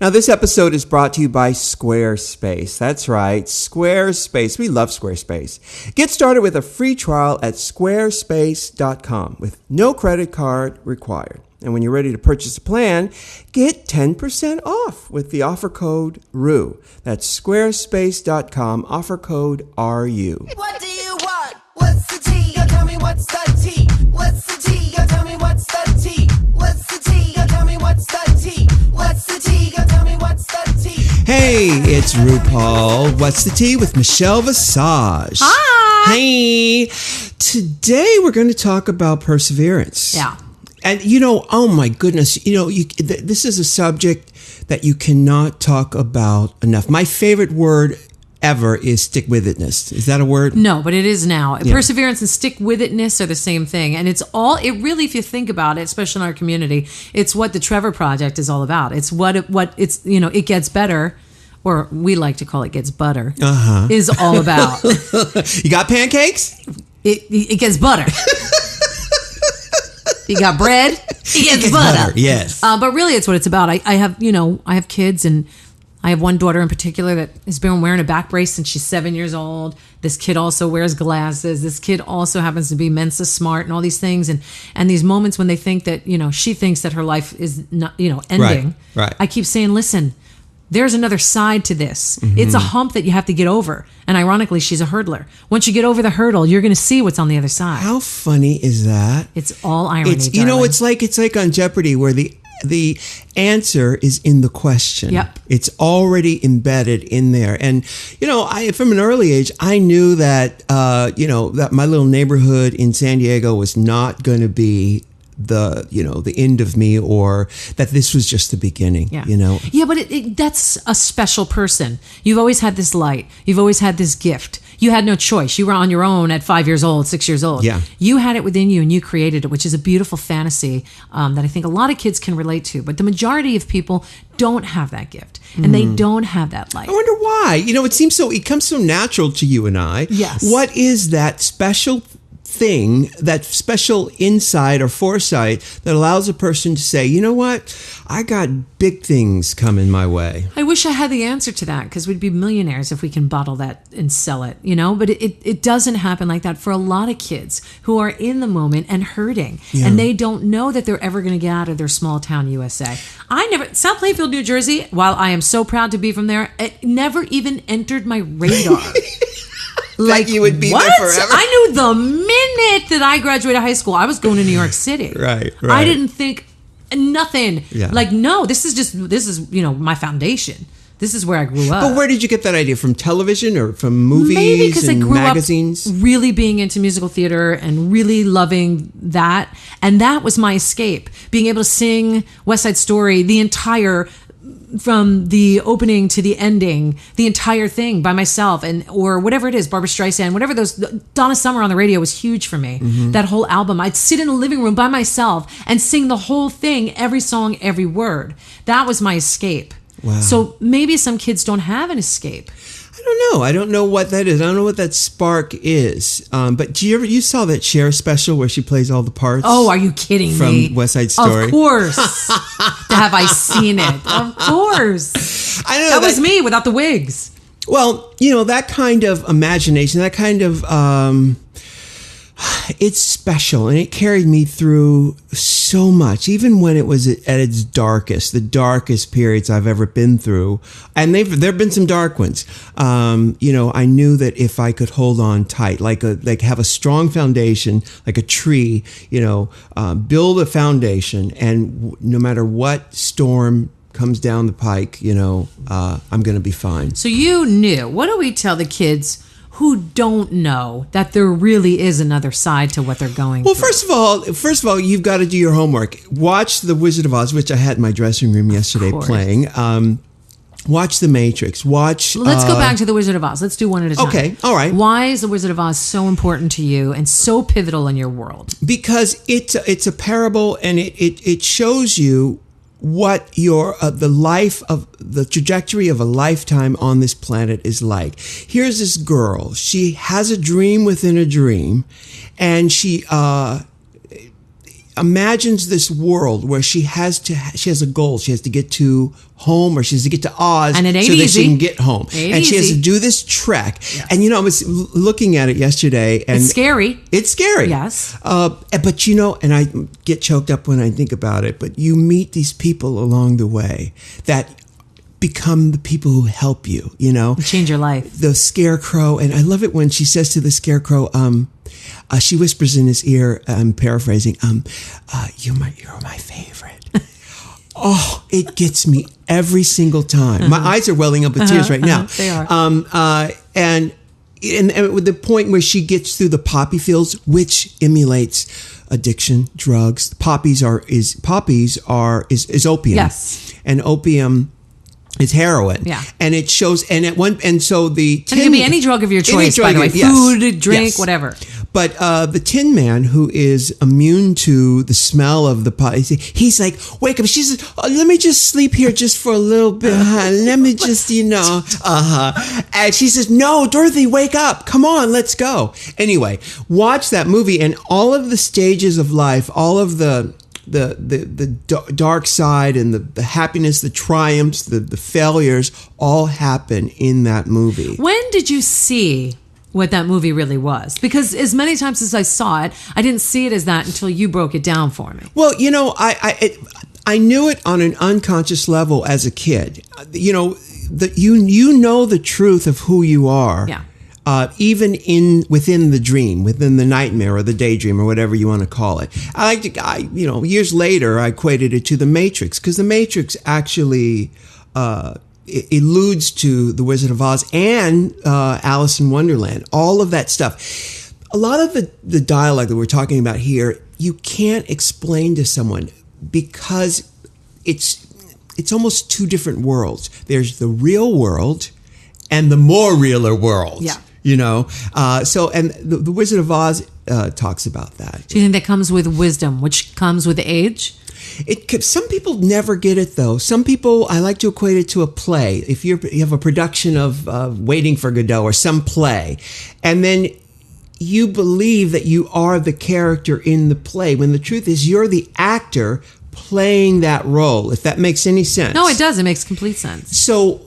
Now, this episode is brought to you by Squarespace. That's right, Squarespace. We love Squarespace. Get started with a free trial at squarespace.com with no credit card required. And when you're ready to purchase a plan, get 10% off with the offer code RU. That's squarespace.com, offer code RU. What do you want? What's the tea? Yo, tell me what's the tea? What's the tea? Yo, tell me what's the tea? What's the tea? Yo, tell me what's the tea? What's the tea? Yo, tell me what's the tea? Hey, it's RuPaul. What's the tea with Michelle Visage? Hi. Hey. Today we're going to talk about perseverance. Yeah. And, oh my goodness, this is a subject that you cannot talk about enough. My favorite word ever is stick-with-itness. Is that a word? No, but it is now. Yeah. Perseverance and stick-with-itness are the same thing. And it really, if you think about it, especially in our community, it's what the Trevor Project is all about. It's it gets better, or we like to call it gets butter, is all about. You got pancakes? It gets butter. You got bread, it gets butter. Yes. But really, it's what it's about. I have kids, and I have one daughter in particular that has been wearing a back brace since she's 7 years old. This kid also wears glasses. This kid also happens to be Mensa smart and all these things. And these moments when they think that, she thinks that her life is not, ending. Right. I keep saying, listen, there's another side to this. Mm-hmm. It's a hump that you have to get over. And ironically, she's a hurdler. Once you get over the hurdle, you're going to see what's on the other side. How funny is that? It's all irony, It's darling. it's like on Jeopardy where the answer is in the question. Yep. It's already embedded in there. And, from an early age, I knew that, that my little neighborhood in San Diego was not going to be the end of me, or that this was just the beginning. Yeah, but that's a special person. You've always had this light. You've always had this gift. You had no choice. You were on your own at 5 years old, 6 years old. Yeah. You had it within you and you created it, which is a beautiful fantasy that I think a lot of kids can relate to. But the majority of people don't have that gift, and they don't have that light. I wonder why. It comes so natural to you and I. Yes. What is that special thing, that special insight or foresight that allows a person to say, you know what, I got big things coming my way? I wish I had the answer to that, because we'd be millionaires if we can bottle that and sell it, but it doesn't happen like that for a lot of kids who are in the moment and hurting, and they don't know that they're ever going to get out of their small town USA. South Plainfield, New Jersey, while I am so proud to be from there, it never even entered my radar. Like you would be what? there forever. I knew the minute that I graduated high school, I was going to New York City. Right. I didn't think nothing. Yeah. No, this is my foundation. This is where I grew up. But where did you get that idea? From television or from movies? Maybe because I and grew magazines? up really being into musical theater and really loving that. And that was my escape. Being able to sing West Side Story, from the opening to the ending, the entire thing by myself, or whatever it is, Barbra Streisand, whatever those, Donna Summer on the radio was huge for me. Mm-hmm. That whole album, I'd sit in the living room by myself and sing the whole thing, every song, every word. That was my escape. Wow. So maybe some kids don't have an escape. I don't know. I don't know what that is. I don't know what that spark is. But you saw that Cher special where she plays all the parts? Oh, are you kidding me? From West Side Story. Of course. Have I seen it? Of course. I know that was me without the wigs. Well, that kind of imagination, that kind of it's special, and it carried me through so much, even when it was at its darkest, the darkest periods I've ever been through. And there've been some dark ones. I knew that if I could hold on tight, like have a strong foundation, like a tree, build a foundation, and no matter what storm comes down the pike, I'm going to be fine. So you knew. What do we tell the kids who don't know that there really is another side to what they're going through? Well, first of all, you've got to do your homework. Watch The Wizard of Oz, which I had in my dressing room yesterday playing. Watch The Matrix. Let's go back to The Wizard of Oz. Let's do one at a time. Okay, all right. Why is The Wizard of Oz so important to you and so pivotal in your world? Because it's a parable, and it shows you what the trajectory of a lifetime on this planet is like. Here's this girl. She has a dream within a dream, and she imagines this world where she has a goal. She has to get to home, or she has to get to Oz, And it ain't so that easy. she can get home. Ain't And she has easy. to do this trek. And I was looking at it yesterday, and It's scary. It's scary. Yes. But and I get choked up when I think about it, but you meet these people along the way that become the people who help you, Change your life. The scarecrow. And I love it when she says to the scarecrow, she whispers in his ear, I'm paraphrasing, you're my favorite. Oh, it gets me every single time. My eyes are welling up with tears right now. They are. And with the point where she gets through the poppy fields, which emulates addiction, drugs. Poppies is opium. Yes. And opium is heroin. Yeah. And it shows, so the And it can be any drug of your choice, by the way. yes. Food, drink, Yes. whatever. But the Tin Man, who is immune to the smell of the pot, he's like, wake up. She says, let me just sleep here just for a little bit. Let me just, And she says, no, Dorothy, wake up. Come on, let's go. Anyway, watch that movie, and all of the stages of life, all of the dark side and the happiness, the triumphs, the failures, all happen in that movie. When did you see what that movie really was? Because as many times as I saw it, I didn't see it as that until you broke it down for me. Well, I knew it on an unconscious level as a kid. You know the truth of who you are. Yeah. Even within the dream, within the nightmare or the daydream or whatever you want to call it. Years later, I equated it to the Matrix, because the Matrix actually alludes to the Wizard of Oz and Alice in Wonderland. All of that stuff. A lot of the dialogue that we're talking about here, you can't explain to someone, because it's almost two different worlds. There's the real world and the more realer world. Yeah. And the Wizard of Oz talks about that. Do you think that comes with wisdom, which comes with age? Some people never get it, though. Some people, I like to equate it to a play. If you have a production of Waiting for Godot or some play, and then you believe that you are the character in the play, when the truth is you're the actor playing that role, if that makes any sense. No, it does. It makes complete sense. So,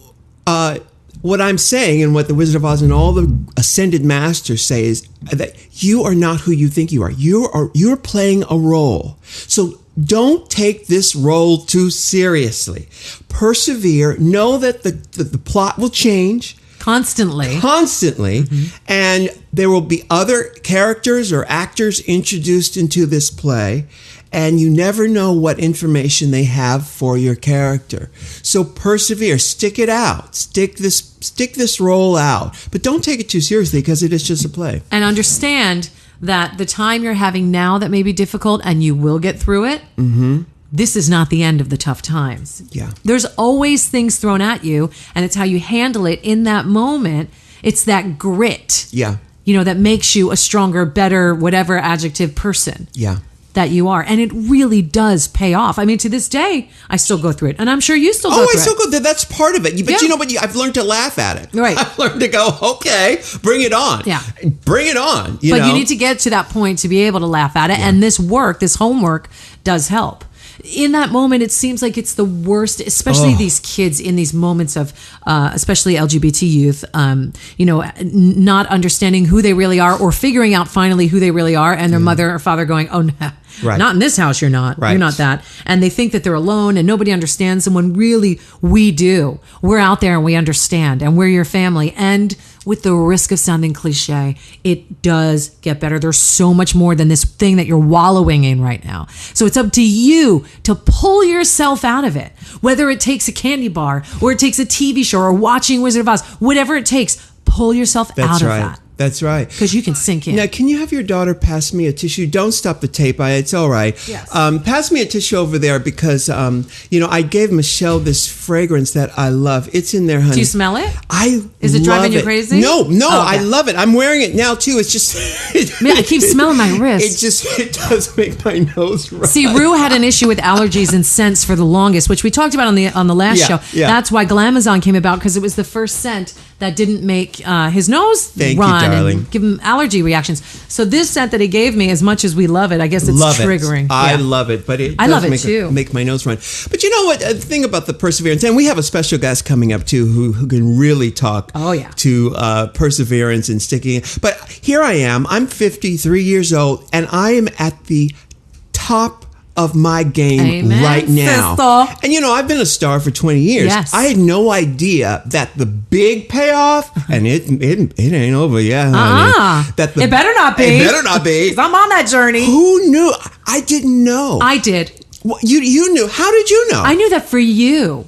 what I'm saying, and what the Wizard of Oz and all the ascended masters say, is that you are not who you think you are. You're playing a role. So don't take this role too seriously. Persevere. Know that the plot will change Constantly. Mm-hmm. And there will be other characters or actors introduced into this play, and you never know what information they have for your character. So persevere, stick it out, stick this role out, but don't take it too seriously, because it is just a play. And understand that the time you're having now that may be difficult, and you will get through it, this is not the end of the tough times. Yeah. There's always things thrown at you, and it's how you handle it in that moment. It's that grit, Yeah. that makes you a stronger, better, whatever adjective person. Yeah. That you are. And it really does pay off. I mean, to this day, I still go through it. And I'm sure you still go through it. I still go. That's part of it. But Yeah. I've learned to laugh at it. Right. I've learned to go, okay, bring it on. Yeah. Bring it on. But you need to get to that point to be able to laugh at it. Yeah. And this homework does help. In that moment, it seems like it's the worst, especially these kids in these moments of, especially LGBT youth, not understanding who they really are, or figuring out finally who they really are, and their mother or father going, oh, no, not in this house, you're not. Right. You're not that. And they think that they're alone and nobody understands them, when really we do. We're out there and we understand, and we're your family. And with the risk of sounding cliche, it does get better. There's so much more than this thing that you're wallowing in right now. So it's up to you to pull yourself out of it. Whether it takes a candy bar, or it takes a TV show, or watching Wizard of Oz, whatever it takes, pull yourself out of that. That's right. Because you can sink in. Now, can you have your daughter pass me a tissue? Don't stop the tape. It's all right. Yes. Pass me a tissue over there, because, I gave Michelle this fragrance that I love. It's in there, honey. Do you smell it? Is it driving you crazy? No, Oh, okay. I love it. I'm wearing it now, too. It's just... I keep smelling my wrist. It does make my nose run. See, Rue had an issue with allergies and scents for the longest, which we talked about on the last show. Yeah. That's why Glamazon came about, because it was the first scent that didn't make his nose Thank you, run darling. and give him allergy reactions. So this scent that he gave me, as much as we love it, I guess it's triggering. I love it, but it I does love it too. make my nose run. But you know what? The thing about the perseverance, and we have a special guest coming up too who can really talk to perseverance and sticking. But here I am. I'm 53 years old, and I am at the top of my game right now. Sister. And you know, I've been a star for 20 years. Yes. I had no idea that the big payoff, and it ain't over yet, honey. That it better not be. It better not be. 'Cause I'm on that journey. Who knew? I didn't know. I did. Well, you knew. How did you know? I knew that for you.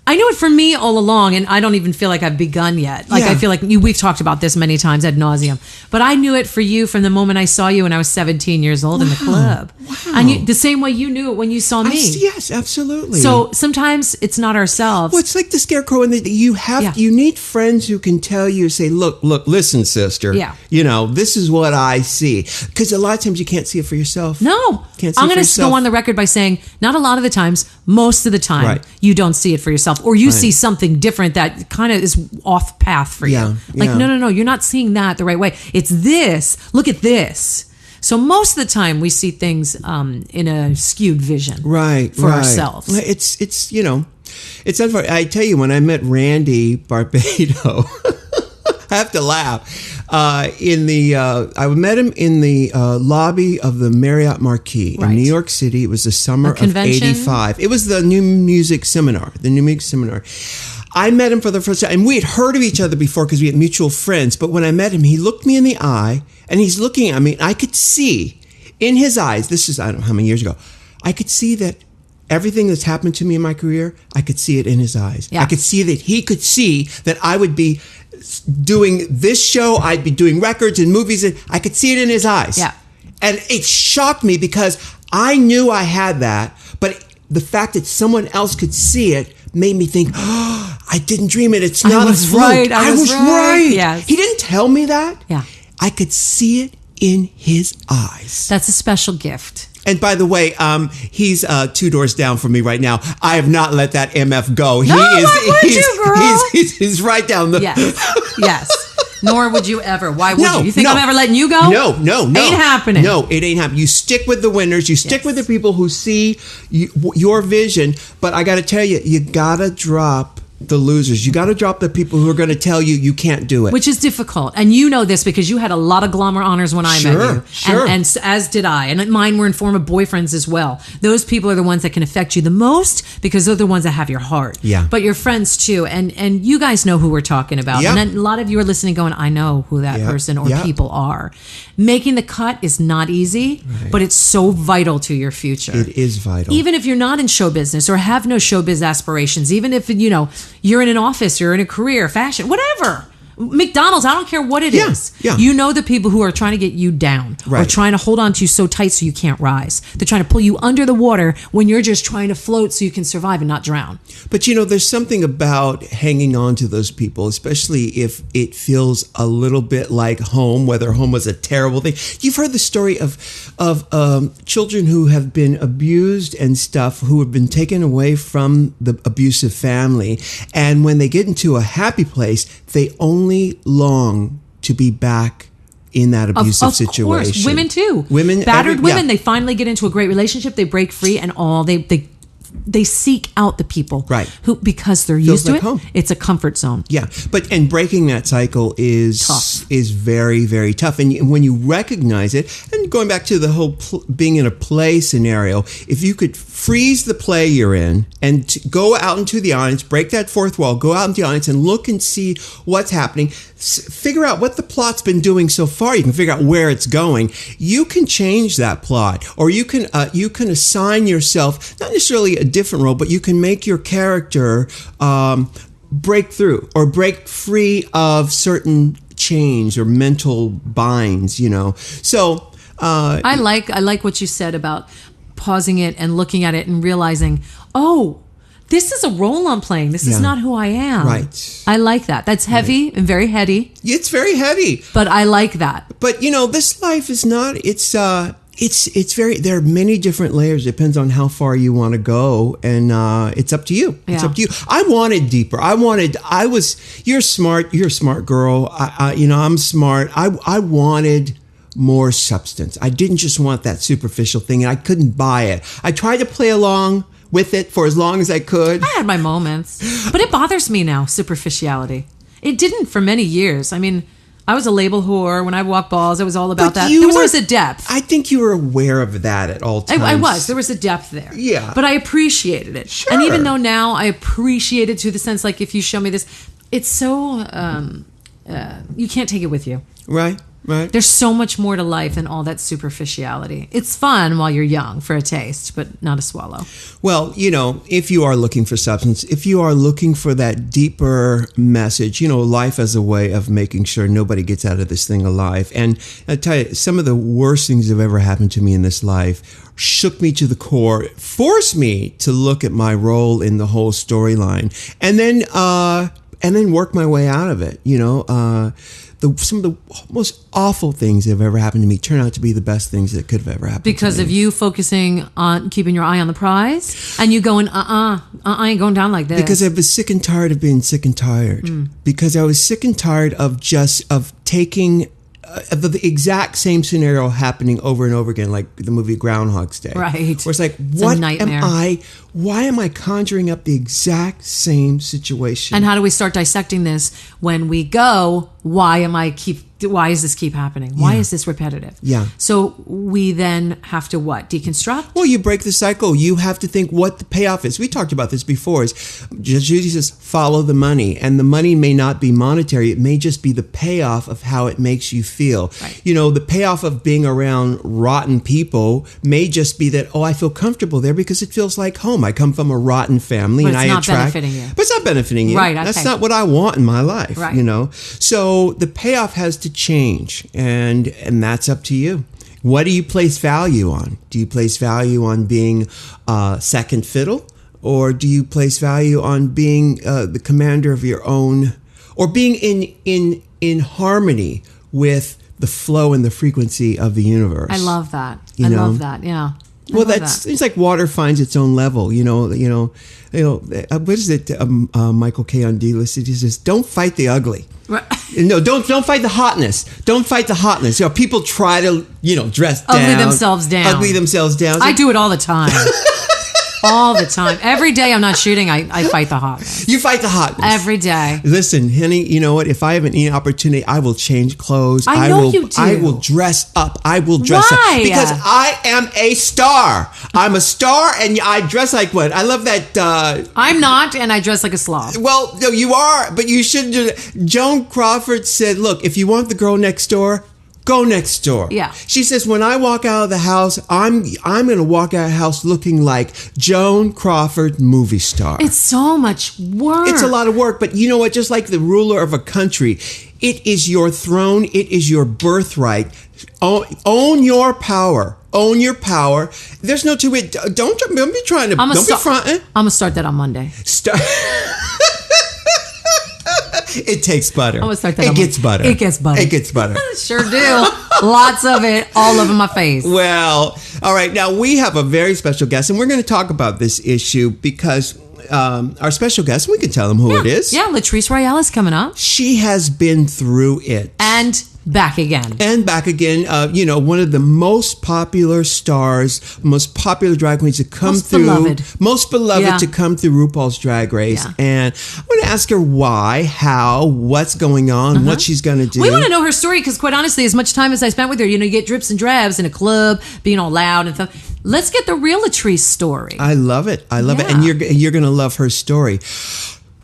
I knew it for me all along, and I don't even feel like I've begun yet. Like, I feel like we've talked about this many times ad nauseum. But I knew it for you from the moment I saw you when I was 17 years old in the club. Wow. And the same way you knew it when you saw me. Yes, absolutely. So sometimes it's not ourselves. Well, it's like the scarecrow, and you need friends who can tell you, say, look, listen, sister. Yeah. You know, this is what I see. Because a lot of times you can't see it for yourself. No. Can't see I'm it for going to go yourself. on the record by saying, not a lot of the times, most of the time, Right. you don't see it for yourself. Or you see something different that kind of is off path for you. Yeah, Like, yeah. no, you're not seeing that the right way. It's this. Look at this. So most of the time we see things in a skewed vision. Right. For ourselves. It's you know, it's unfortunate. I tell you, when I met Randy Barbado, I have to laugh. I met him in the lobby of the Marriott Marquis in New York City. It was the summer of convention? '85. It was the New Music Seminar. I met him for the first time, and we had heard of each other before because we had mutual friends. But when I met him, he looked me in the eye, and he's looking at me. I could see in his eyes. This is, I don't know how many years ago. I could see that everything that's happened to me in my career, I could see it in his eyes. Yeah. I could see that he could see that I would be doing this show, I'd be doing records and movies, and I could see it in his eyes. Yeah. And it shocked me because I knew I had that, but the fact that someone else could see it made me think, oh, I didn't dream it. It's not a fluke. I was right. right. Yes. He didn't tell me that. Yeah. I could see it in his eyes. That's a special gift. And by the way, he's 2 doors down from me right now. I have not let that MF go. Why would you, girl? He's right down the. Yes. Nor would you ever. Why would you? You think no. I'm ever letting you go? No. Ain't happening. No, it ain't happening. You stick with the winners. You stick with the people who see your vision. But I got to tell you, you got to drop the losers. You got to drop the people who are going to tell you you can't do it. Which is difficult. And you know this because you had a lot of glamour honors when I met you. Sure. And as did I. And mine were in form of boyfriends as well. Those people are the ones that can affect you the most because they're the ones that have your heart. Yeah. But your friends too. And you guys know who we're talking about. Yeah. And then a lot of you are listening going, I know who that person or people are. Making the cut is not easy, but it's so vital to your future. It is vital. Even if you're not in show business or have no showbiz aspirations, even if, you're in an office, you're in a career, fashion, whatever. McDonald's, I don't care what it is. Yeah. You know the people who are trying to get you down or trying to hold on to you so tight so you can't rise. They're trying to pull you under the water when you're just trying to float so you can survive and not drown. But there's something about hanging on to those people, especially if it feels a little bit like home, whether home was a terrible thing. You've heard the story of children who have been abused and stuff, who have been taken away from the abusive family. And when they get into a happy place, they only long to be back in that abusive situation. Of course, women too. Battered women, they finally get into a great relationship, they break free, and they seek out the people who, because they're used to it. Home. It's a comfort zone. Yeah, and breaking that cycle is tough. Is very, very tough. And when you recognize it, and going back to the whole being in a play scenario, if you could freeze the play you're in and go out into the audience, break that fourth wall, go out into the audience and look and see what's happening, figure out what the plot's been doing so far. You can figure out where it's going. You can change that plot, or you can assign yourself not necessarily a different role, but you can make your character break through or break free of certain chains or mental binds. So I like what you said about pausing it and looking at it and realizing, oh, this is a role I'm playing. This is not who I am. Right. I like that. That's heavy and very heady. It's very heady. But I like that. But, this life is not, there are many different layers. Depends on how far you want to go, and it's up to you. It's Yeah. up to you. I wanted deeper. You're smart. You're a smart girl. I'm smart. I wanted more substance. I didn't just want that superficial thing, and I couldn't buy it. I tried to play along with it for as long as I could. I had my moments, but it bothers me now, superficiality. It didn't for many years. I mean, I was a label whore. When I walked balls, it was all about that. There was always a depth. I think you were aware of that at all times. I was. There was a depth there. Yeah. But I appreciated it. Sure. And even though now I appreciate it to the sense, like, if you show me this, it's so, you can't take it with you. Right. There's so much more to life than all that superficiality. It's fun while you're young for a taste, but not a swallow. Well, if you are looking for substance, if you are looking for that deeper message, life as a way of making sure nobody gets out of this thing alive. And I tell you, some of the worst things that have ever happened to me in this life shook me to the core, forced me to look at my role in the whole storyline, and then work my way out of it. Some of the most awful things that have ever happened to me turn out to be the best things that could have ever happened because to me. of you focusing on keeping your eye on the prize and you going, I ain't going down like this. Because I was sick and tired of being sick and tired. Because I was sick and tired of taking the exact same scenario happening over and over again, like the movie Groundhog's Day. Right. Where it's like, why am I conjuring up the exact same situation? And how do we start dissecting this when we go, why does this keep happening? Why is this repetitive? Yeah. So we then have to what? Deconstruct? Well, you break the cycle. You have to think what the payoff is. We talked about this before. Judy says, follow the money. And the money may not be monetary. It may just be the payoff of how it makes you feel. Right. The payoff of being around rotten people may just be that, I feel comfortable there because it feels like home. I come from a rotten family, But and it's I not attract. benefiting you. But it's not benefiting you. Right. That's okay. not what I want in my life. Right. So the payoff has to change, and that's up to you. What do you place value on? Do you place value on being second fiddle, or do you place value on being the commander of your own, or being in harmony with the flow and the frequency of the universe? I love that. Love that. Yeah. It's like water finds its own level. What is it? Michael K. on D-Listed, he says, "Don't fight the ugly." Right. No, don't fight the hotness. Don't fight the hotness. People try to dress down, Ugly themselves down. It's I like, do it all the time. All the time. Every day I'm not shooting, I fight the hotness. You fight the hotness. Every day. Listen, honey, you know what? If I have any opportunity, I will change clothes. I know you do. I will dress up. I will dress Why? up. Because I am a star. I'm a star, and I dress like one. I love that. I'm not, and I dress like a slob. Well, no, you are, but you shouldn't do that. Joan Crawford said, look, if you want the girl next door, go next door. Yeah. She says, when I walk out of the house, I'm going to walk out of the house looking like Joan Crawford, movie star. It's so much work. It's a lot of work, but you know what? Just like the ruler of a country, it is your throne. It is your birthright. Own your power. Own your power. There's no two way. Don't be trying to. Don't be fronting. I'm gonna start that on Monday. It takes butter. I'm gonna start that. It gets butter. It gets butter. It gets butter. Sure do. Lots of it, all over my face. Well, all right. Now we have a very special guest, and we're going to talk about this issue because our special guest, we can tell them who it is. Yeah, Latrice Royale is coming up. She has been through it. And back again. And back again. One of the most popular stars, most popular drag queens to come most beloved to come through RuPaul's Drag Race. Yeah. And I'm going to ask her why, how, what's going on, what she's going to do. We want to know her story because, quite honestly, as much time as I spent with her, you get drips and drabs in a club, being all loud and stuff. Let's get the real Latrice story. I love it. I love it. And you're going to love her story.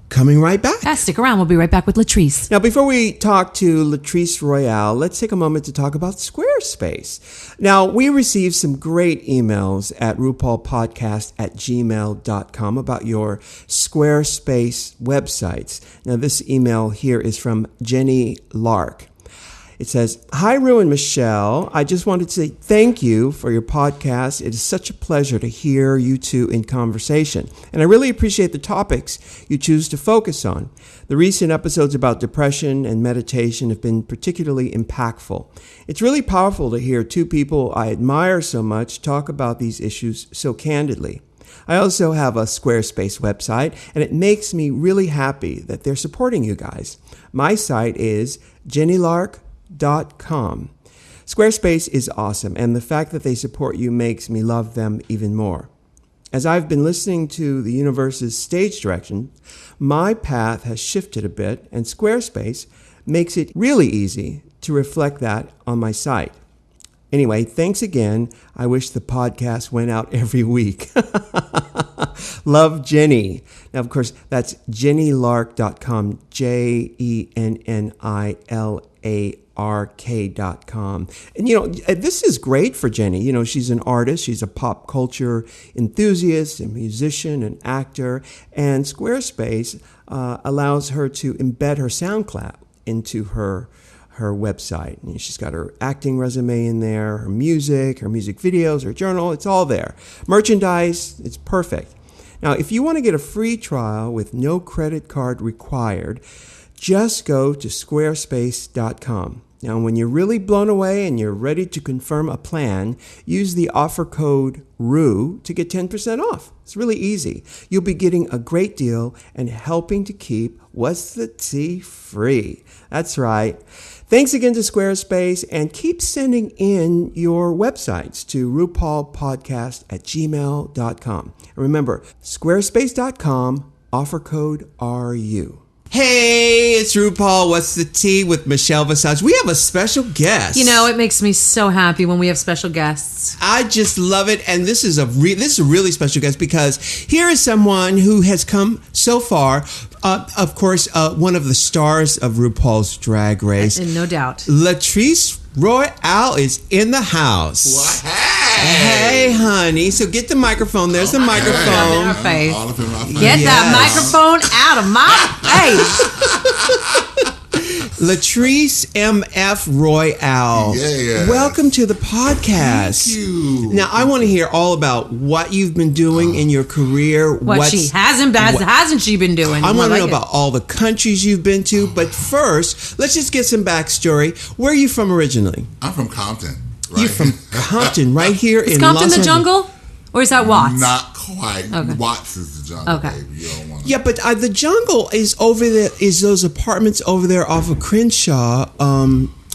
Coming right back. Yeah, stick around. We'll be right back with Latrice. Now, before we talk to Latrice Royale, let's take a moment to talk about Squarespace. Now, we received some great emails at RuPaulPodcast@gmail.com about your Squarespace websites. Now, this email here is from Jenny Lark. It says, "Hi, Ru and Michelle. I just wanted to say thank you for your podcast. It is such a pleasure to hear you two in conversation. And I really appreciate the topics you choose to focus on. The recent episodes about depression and meditation have been particularly impactful. It's really powerful to hear two people I admire so much talk about these issues so candidly. I also have a Squarespace website, and it makes me really happy that they're supporting you guys. My site is jennylark.com. Squarespace is awesome, and the fact that they support you makes me love them even more. As I've been listening to the universe's stage direction, my path has shifted a bit, and Squarespace makes it really easy to reflect that on my site. Anyway, thanks again. I wish the podcast went out every week. Love, Jenny." Now, of course, that's jennylark.com, JENNILARK.com. And, this is great for Jenny. She's an artist. She's a pop culture enthusiast, a musician, an actor. And Squarespace allows her to embed her SoundCloud into her website. She's got her acting resume in there, her music videos, her journal. It's all there. Merchandise, it's perfect. Now, if you want to get a free trial with no credit card required, just go to squarespace.com. Now, when you're really blown away and you're ready to confirm a plan, use the offer code RU to get 10% off. It's really easy. You'll be getting a great deal and helping to keep What's the Tea free. That's right. Thanks again to Squarespace, and keep sending in your websites to RuPaulPodcast@gmail.com. And remember, squarespace.com, offer code RU. Hey, it's RuPaul. What's the Tea with Michelle Visage. We have a special guest. It makes me so happy when we have special guests. I just love it, and this is a really special guest because here is someone who has come so far. Of course, one of the stars of RuPaul's Drag Race, And no doubt, Latrice Royale is in the house. What? Hey, honey. So get the microphone. There's the microphone. Our face. All up in my face. Get that microphone out of my face. Latrice M.F. Royale. Yeah. Welcome to the podcast. Thank you. Now, I want to hear all about what you've been doing in your career. Hasn't she been doing? I want to know about all the countries you've been to. But first, let's just get some backstory. Where are you from originally? I'm from Compton. Right? You're from Compton, right here Is in Compton Los the Angeles. jungle? Or is that Watts? Not quite. Okay. Watts is the jungle, Okay. baby. You don't want to. Yeah, but the jungle is over there. Is those apartments over there off of Crenshaw,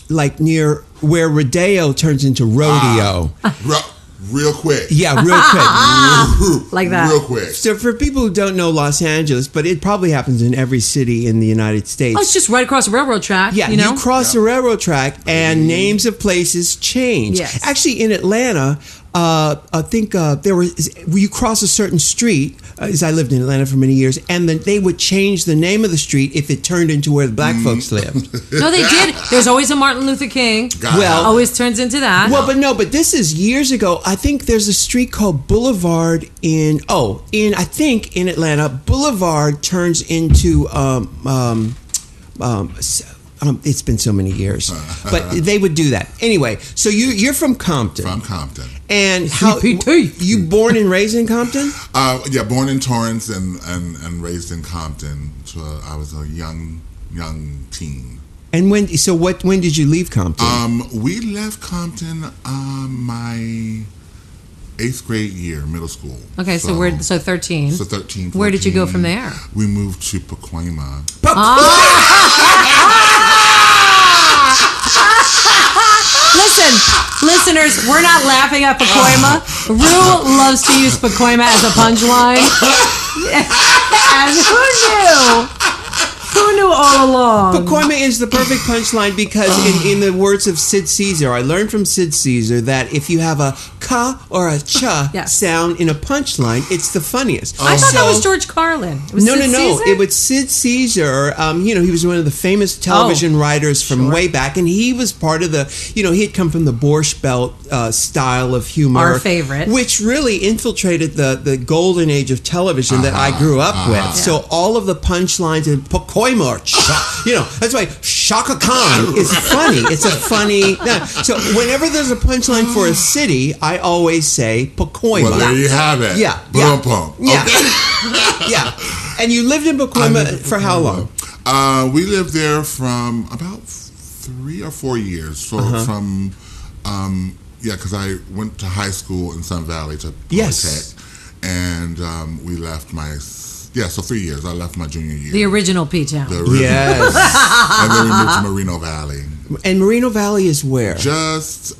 like near where Rodeo turns into Rodeo? Real quick. Yeah, real quick. Like that. Real quick. So for people who don't know Los Angeles, but it probably happens in every city in the United States. Oh, it's just right across the railroad track. Yeah, you cross the railroad track and names of places change. Yes. Actually, in Atlanta, I think you cross a certain street, as I lived in Atlanta for many years, and then they would change the name of the street if it turned into where the black folks lived. No, they did. There's always a Martin Luther King. Well, always turns into that. Well, but this is years ago. I think there's a street called Boulevard in Atlanta. Boulevard turns into it's been so many years, but they would do that anyway. So you're from Compton. From Compton. And CPT. You born and raised in Compton? Yeah, born in Torrance and raised in Compton. So I was a young teen. And when did you leave Compton? We left Compton my 8th grade year, middle school. Okay, so 13. So 13, 14. Where did you go from there? We moved to Pacoima. Listen, listeners, we're not laughing at Pacoima. Ru loves to use Pacoima as a punchline. And who knew? Who knew all along? Pacoima is the perfect punchline because in the words of Sid Caesar, I learned from Sid Caesar that if you have a ka or a cha sound in a punchline, it's the funniest. I thought that was George Carlin. It was No. Caesar? It was Sid Caesar. He was one of the famous television writers from way back, and he was part of the, he had come from the Borscht Belt style of humor. Our favorite. Which really infiltrated the golden age of television that I grew up with. So all of the punchlines in Pacoima, that's why Shaka Khan is funny. It's a funny. No. So whenever there's a punchline for a city, I always say Pacoima. Well, there you have it. Yeah. Boom, boom. Yeah. Okay. Yeah. And you lived in Pacoima for how long? We lived there from about 3 or 4 years. So from, because I went to high school in Sun Valley to Polytech, and we left so 3 years. I left my junior year. The original P-Town. Yes. And then we moved to Moreno Valley. And Moreno Valley is where? Just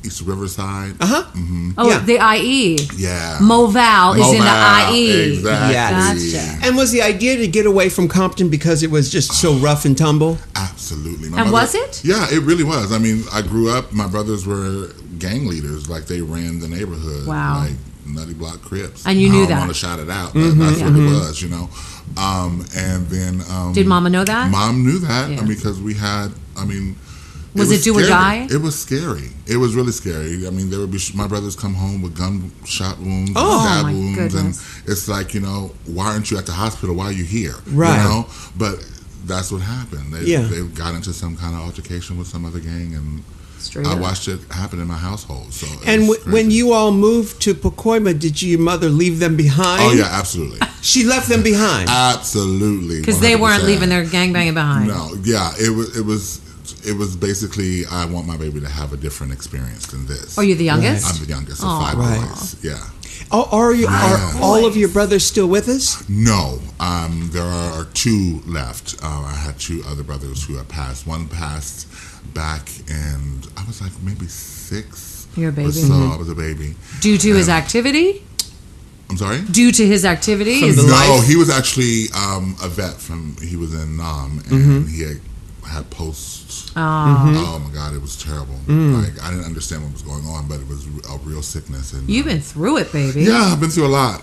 East Riverside. Oh, the IE. Yeah. Moval is in the IE. Exactly. Yes. Gotcha. And was the idea to get away from Compton because it was just so rough and tumble? Absolutely. And was it? Yeah, it really was. I mean, I grew up, my brothers were gang leaders. Like, they ran the neighborhood. Wow. Like, Nutty Block Crips. And you knew that. I don't want to shout it out, but that's what it was, you know. And then... Did Mama know that? Mom knew that. Yeah. Because we had, Was it do scary. or die? It was scary. It was really scary. I mean, there would be my brothers come home with gunshot wounds, Oh, and stab my wounds, goodness. and it's like, why aren't you at the hospital? Why are you here? Right. You know, but that's what happened. They got into some kind of altercation with some other gang, and Straight I up. watched it happen in my household. So, And was when crazy. you all moved to Pacoima, did your mother leave them behind? oh yeah, absolutely, She left them behind. absolutely, Because they weren't 100%. leaving their gangbanging behind. No, yeah, it was basically, I want my baby to have a different experience than this. Are you the youngest? I'm the youngest of Aw. 5 Right. boys. Yeah. Are all of your brothers still with us? No, there are 2 left. I had 2 other brothers who had passed. One passed back, and I was like maybe 6. You're a baby. Or so I was a baby. Due to his activity? I'm sorry? Due to his activity? From the No, life? he was actually a vet he was in Nam, and he had post. Oh my God, it was terrible. Like, I didn't understand what was going on, but it was a real sickness. And You've been through it, baby. yeah, I've been through a lot.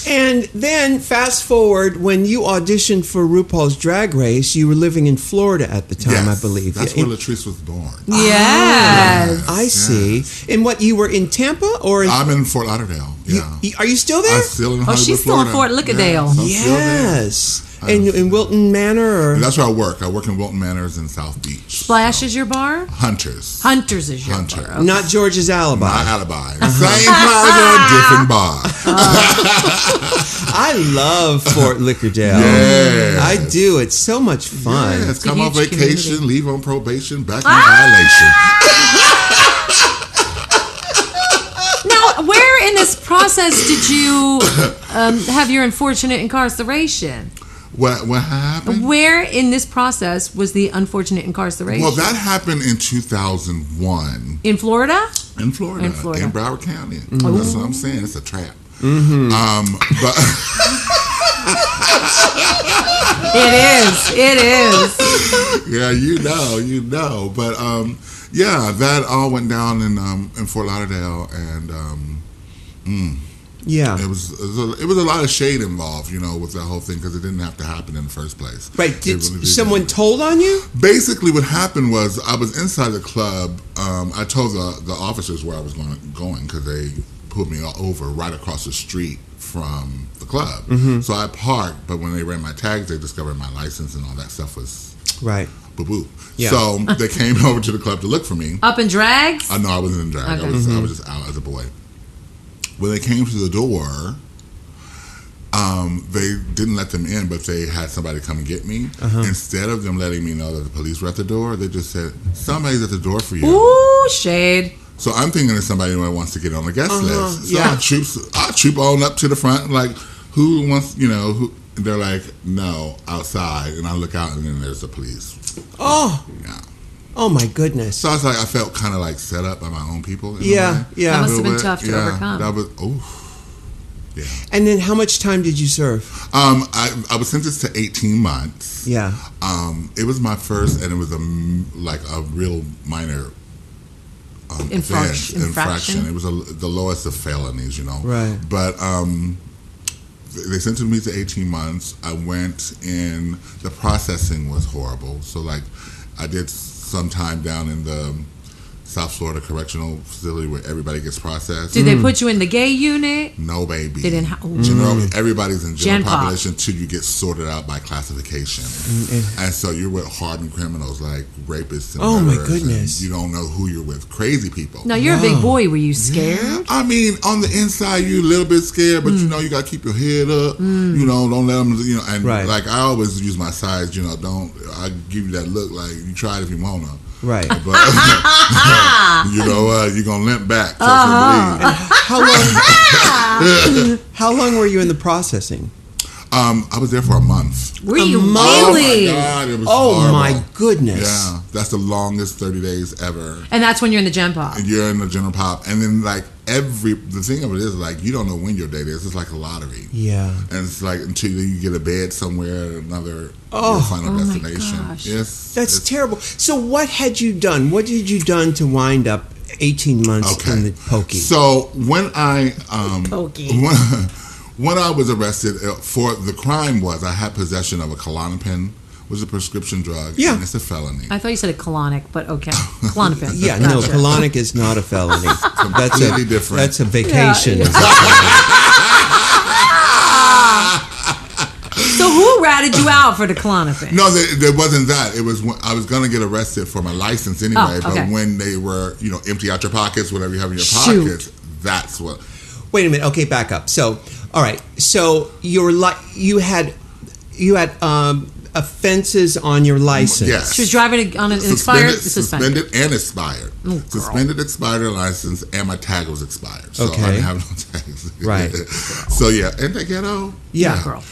And then fast forward, when you auditioned for RuPaul's Drag Race, you were living in Florida at the time, Yes, I believe. that's Yeah, where Latrice was born. Yes. I see. And what, you were in Tampa or? I'm in Fort Lauderdale. Yeah, Are you still there? I'm still in Hollywood, she's still in Florida. Fort Lauderdale. Yeah, I'm still there. Yes. In Wilton Manor? Or? And that's where I work. I work in Wilton Manors in South Beach. Splash is your bar? Hunters. Hunters is your Hunter. bar. Not George's Alibi. My alibi. Same plaza, different bar. I love Fort Lickerdale. Yes. I do. It's so much fun. Yes, come a on huge vacation, community. leave on probation, back in violation. Now, where in this process did you have your unfortunate incarceration? What happened? Where in this process was the unfortunate incarceration? Well, that happened in 2001 in Florida? in Florida, In Florida. in Broward County. That's what I'm saying. It's a trap. But It is. yeah, you know. But yeah, that all went down in Fort Lauderdale, and Yeah. it was a lot of shade involved, with that whole thing, because it didn't have to happen in the first place. Right. It Did really didn't. someone told on you? Basically, what happened was I was inside the club. I told the officers where I was going because they pulled me over right across the street from the club. So I parked, but when they ran my tags, they discovered my license and all that stuff was Right. boo-boo. Yeah. So they came over to the club to look for me. Up in drags? I know I wasn't in drag. Okay. I was just out as a boy. When they came to the door, they didn't let them in, but they had somebody come and get me. Instead of them letting me know that the police were at the door, they just said, somebody's at the door for you. Ooh, shade. So I'm thinking it's somebody who wants to get on the guest list. So yeah. I troop on up to the front, like, who wants, who? And they're like, no, outside. And I look out, and then there's the police. Oh. Yeah. Oh my goodness. So I was like, I felt kind of like set up by my own people. in a Yeah. way. Yeah. That must have been Little bit. tough to overcome. That was, yeah. And then how much time did you serve? I was sentenced to 18 months. Yeah. It was my first, and it was a real minor Infraction. infraction. It was the lowest of felonies, Right. But they sentenced me to 18 months. I went in. The processing was horrible. So, like, I did some time down in the South Florida Correctional Facility where everybody gets processed. Did they put you in the gay unit? No, baby. They didn't. Generally, everybody's in general Gen Pop. population until you get sorted out by classification. And so you're with hardened criminals like rapists and Oh, my murderers, goodness. and you don't know who you're with. Crazy people. No, you're a big boy. Were you scared? I mean, on the inside, you're a little bit scared, but you know, you got to keep your head up. You know, don't let them, you know, and Right. like I always use my size, you know, I give you that look like you try it if you want to. Right. But you know what? You're going to limp back. Trust me, bleed. How long were you in the processing? I was there for a month. Were you month? Oh really? my God, it was Oh horrible. my goodness. Yeah, that's the longest 30 days ever. And that's when you're in the Gen Pop. And you're in the general pop, and then like the thing of it is like you don't know when your date is. It's like a lottery. Yeah. And it's like until you get a bed somewhere, another your final my destination. gosh. Yes, That's it's- terrible. So what had you done? What did you done to wind up 18 months in the pokey? So when I Pokey. when I was arrested for the crime was I had possession of a Klonopin, was a prescription drug. Yeah. And it's a felony. I thought you said a colonic, but okay. Klonopin. Yeah, no, Gotcha. colonic is not a felony. That's Completely different. That's a vacation. So who ratted you out for the Klonopin? No, there wasn't that. It was when I was going to get arrested for my license anyway. Oh, okay. But when they were, you know, empty out your pockets, whatever you have in your Shoot. pockets, that's what. Wait a minute. Okay, back up. So, all right. So you had offenses on your license. Yes. She was driving on an expired, suspended. Suspended and expired. Oh, girl. Suspended, expired license, and my tag was expired. So Okay. I didn't have no tags. Right. So yeah, and the ghetto. Yeah. Girl.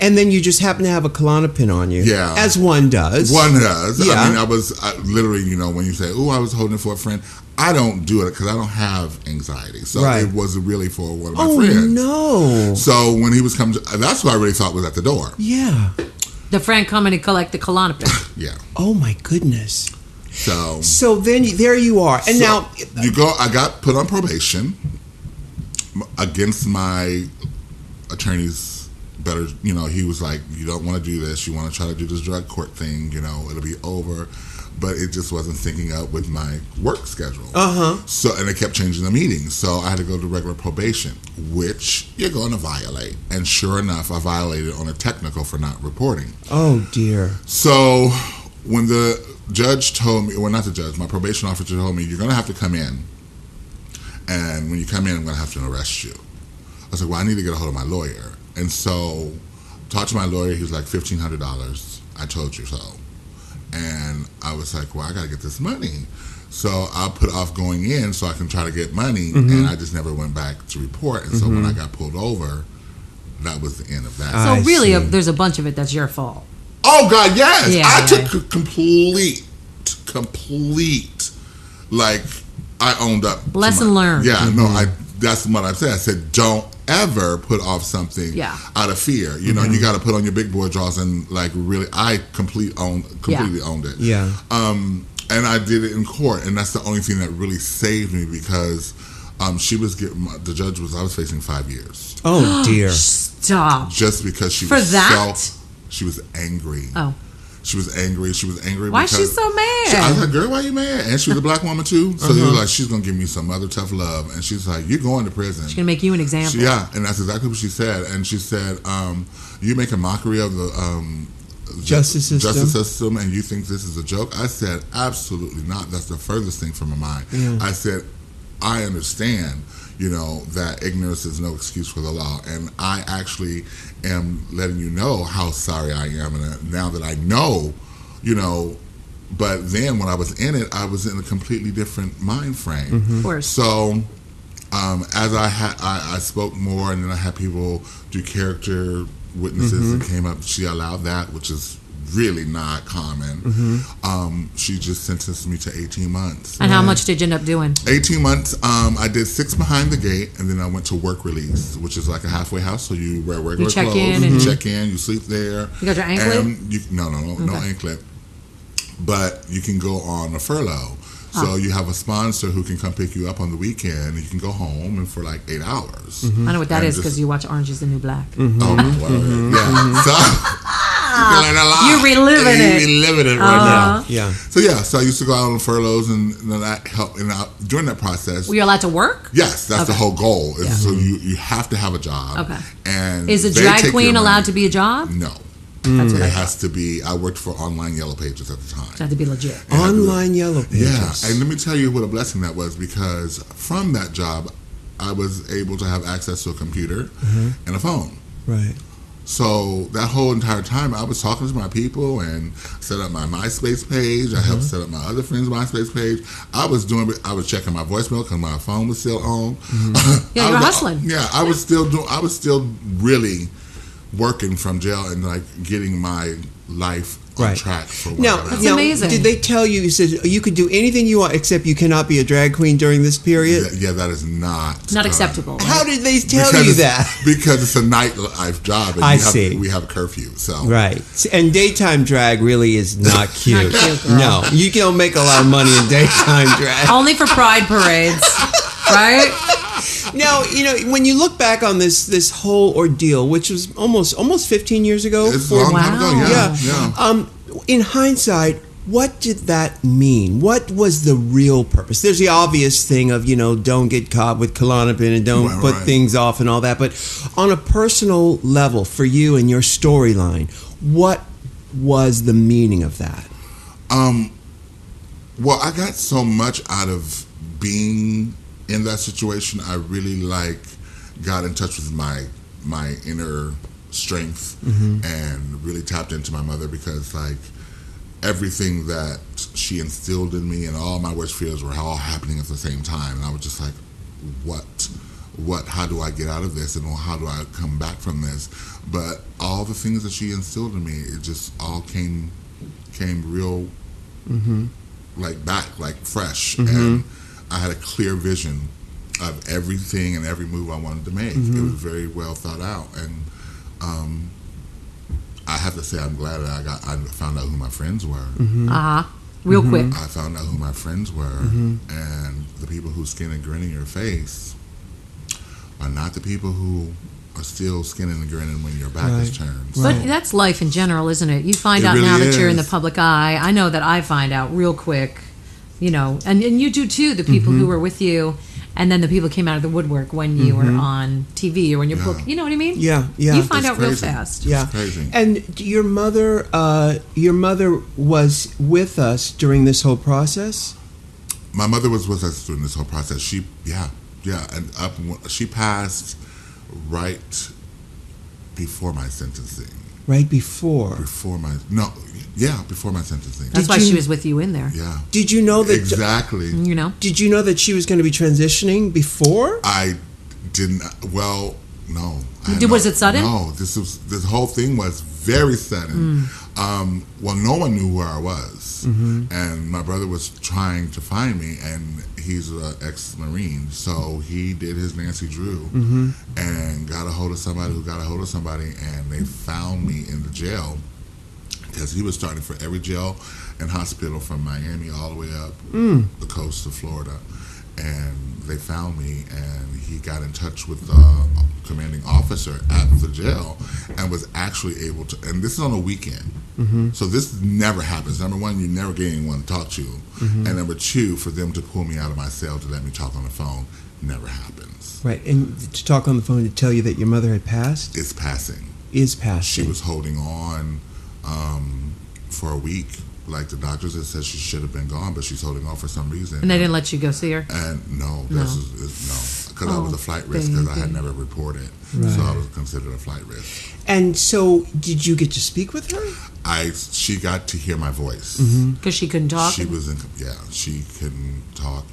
And then you just happen to have a Klonopin on you. Yeah. As one does. One does. Yeah. I mean, I literally, you know, when you say, "Oh, I was holding it for a friend," I don't do it because I don't have anxiety. So Right. it was really for one of my Oh, friends. no. So when he was coming, that's what I really thought was at the door. Yeah. The friend coming to collect the Klonopin. Yeah. Oh, my goodness. So then there you are. And so now. you go. I got put on probation against my attorney's better. You know, he was like, "You don't want to do this. You want to try to do this drug court thing. You know, it'll be over." But it just wasn't syncing up with my work schedule. So, and they kept changing the meetings. So I had to go to regular probation, which you're going to violate. And sure enough, I violated on a technical for not reporting. Oh, dear. So when the judge told me, well, not the judge, my probation officer told me, "You're going to have to come in. And when you come in, I'm going to have to arrest you." I was like, "Well, I need to get a hold of my lawyer." And so talked to my lawyer. He was like, $1,500. I told you so. And I was like, "Well, I got to get this money." So I put off going in so I can try to get money. And I just never went back to report. And so when I got pulled over, that was the end of that. So I really, see. there's a bunch of it that's your fault. Oh God, yes! Yeah, I yeah. took complete. Like I owned up. to Lesson learned. Yeah, no, that's what I said. I said, don't ever put off something out of fear. You know, you got to put on your big boy draws and like really. I completely owned it. Yeah. And I did it in court, and that's the only thing that really saved me because she was the judge was I was facing 5 years Oh, dear. Stop. just because she For was that? she was angry. Oh. She was angry. She was angry. Why is she because so mad? I was like, "Girl, why you mad?" And she was a black woman too. So he was like, "She's gonna give me some other tough love." And she's like, "You're going to prison." She's going to make you an example. Yeah, and that's exactly what she said. And she said, "You make a mockery of the Justice system. and you think this is a joke?" I said, "Absolutely not. That's the furthest thing from my mind." I said, "I understand, you know, that ignorance is no excuse for the law, and I actually am letting you know how sorry I am, and now that I know, you know." But then when I was in it, I was in a completely different mind frame. Of course. So as I spoke more, and then I had people do character witnesses that came up. She allowed that, which is really not common. She just sentenced me to 18 months. And how much did you end up doing? 18 months. I did 6 behind the gate, and then I went to work release, which is like a halfway house. So you wear regular check clothes. in You and- check in. You sleep there. You got your anklet? No anklet. But you can go on a furlough. So you have a sponsor who can come pick you up on the weekend, and you can go home and for like 8 hours. I know what that And is just- because you watch Orange is the New Black. Oh, well, yeah. So, learn a lot. You're reliving You're it. reliving it right now. Yeah. So I used to go out on furloughs, and that helped. And during that process, Were you allowed to work? yes, that's the Okay. whole goal. So you have to have a job. Okay. And Is a they drag take queen your allowed money. to be a job? No. That's what I It thought. has to be. I worked for online Yellow Pages at the time. It had to be legit. Online Yellow Pages. Yeah, and let me tell you what a blessing that was, because from that job, I was able to have access to a computer and a phone. Right. So that whole entire time, I was talking to my people and set up my MySpace page. I helped set up my other friends' MySpace page. I was checking my voicemail because my phone was still on. Yeah, you were hustling. Yeah, I was still really working from jail and like getting my life on Right. track for what Now, I'm That's now, amazing. did they tell you? You said you could do anything you want, except you cannot be a drag queen during this period. Yeah, that is not acceptable. Right? How did they tell because you it's- that? Because it's a nightlife job. And I we have, see. We have a curfew, so Right. And daytime drag really is not cute. Not cute, girl. No, you don't make a lot of money in daytime drag. Only for pride parades, right? Now, when you look back on this whole ordeal, which was almost 15 years ago. It's a long time ago. Wow. Yeah. In hindsight, what did that mean? What was the real purpose? There's the obvious thing of, don't get caught with Klonopin and don't put Right. things off and all that. But on a personal level, for you and your storyline, what was the meaning of that? Well, I got so much out of being in that situation. I really got in touch with my inner strength and really tapped into my mother, because everything that she instilled in me and all my worst fears were all happening at the same time, and I was just like, what how do I get out of this, and how do I come back from this? But all the things that she instilled in me, it just all came real back fresh, and I had a clear vision of everything and every move I wanted to make. It was very well thought out, and I have to say I'm glad that I found out who my friends were. Real quick. I found out who my friends were, and the people who skin and grin in your face are not the people who are still skinning and grinning when your back is turned. So, But that's life in general, isn't it? You find It out really now that you're in the is. public eye. I know that I find out real quick, and you do too, the people who were with you, and then the people came out of the woodwork when you were on TV or when your book, you know what I mean? Yeah. You find It's out real crazy. fast. Yeah. crazy. And your mother was with us during this whole process? my mother was with us during this whole process. She passed right before my sentencing. Right before. Before my sentencing. That's why she was with you in there. Yeah. Did you know that? Exactly. Did you know that she was going to be transitioning before? I didn't. Well, no. Was it sudden? No. This whole thing was very sudden. Well, no one knew where I was, and my brother was trying to find me, and he's an ex-Marine, so he did his Nancy Drew and got a hold of somebody who got a hold of somebody, and they found me in the jail, because he was starting for every jail and hospital from Miami all the way up the coast of Florida. And they found me, and he got in touch with the commanding officer at the jail and was actually able to, and this is on a weekend. So this never happens. Number one, you never get anyone to talk to. And number two, for them to pull me out of my cell to let me talk on the phone never happens. Right, and to talk on the phone to tell you that your mother had passed? It's passing. Is passing. She was holding on for a week. Like the doctors had said she should have been gone, but she's holding on for some reason. And they didn't let you go see her? And no, because I was a flight risk, because I had never reported, so I was considered a flight risk. And so, did you get to speak with her? She got to hear my voice. Because she couldn't talk? She was she couldn't talk.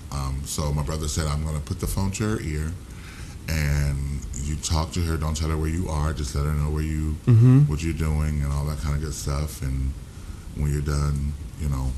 So my brother said, I'm going to put the phone to her ear, and you talk to her. Don't tell her where you are. Just let her know where what you're doing, and all that kind of good stuff. And when you're done,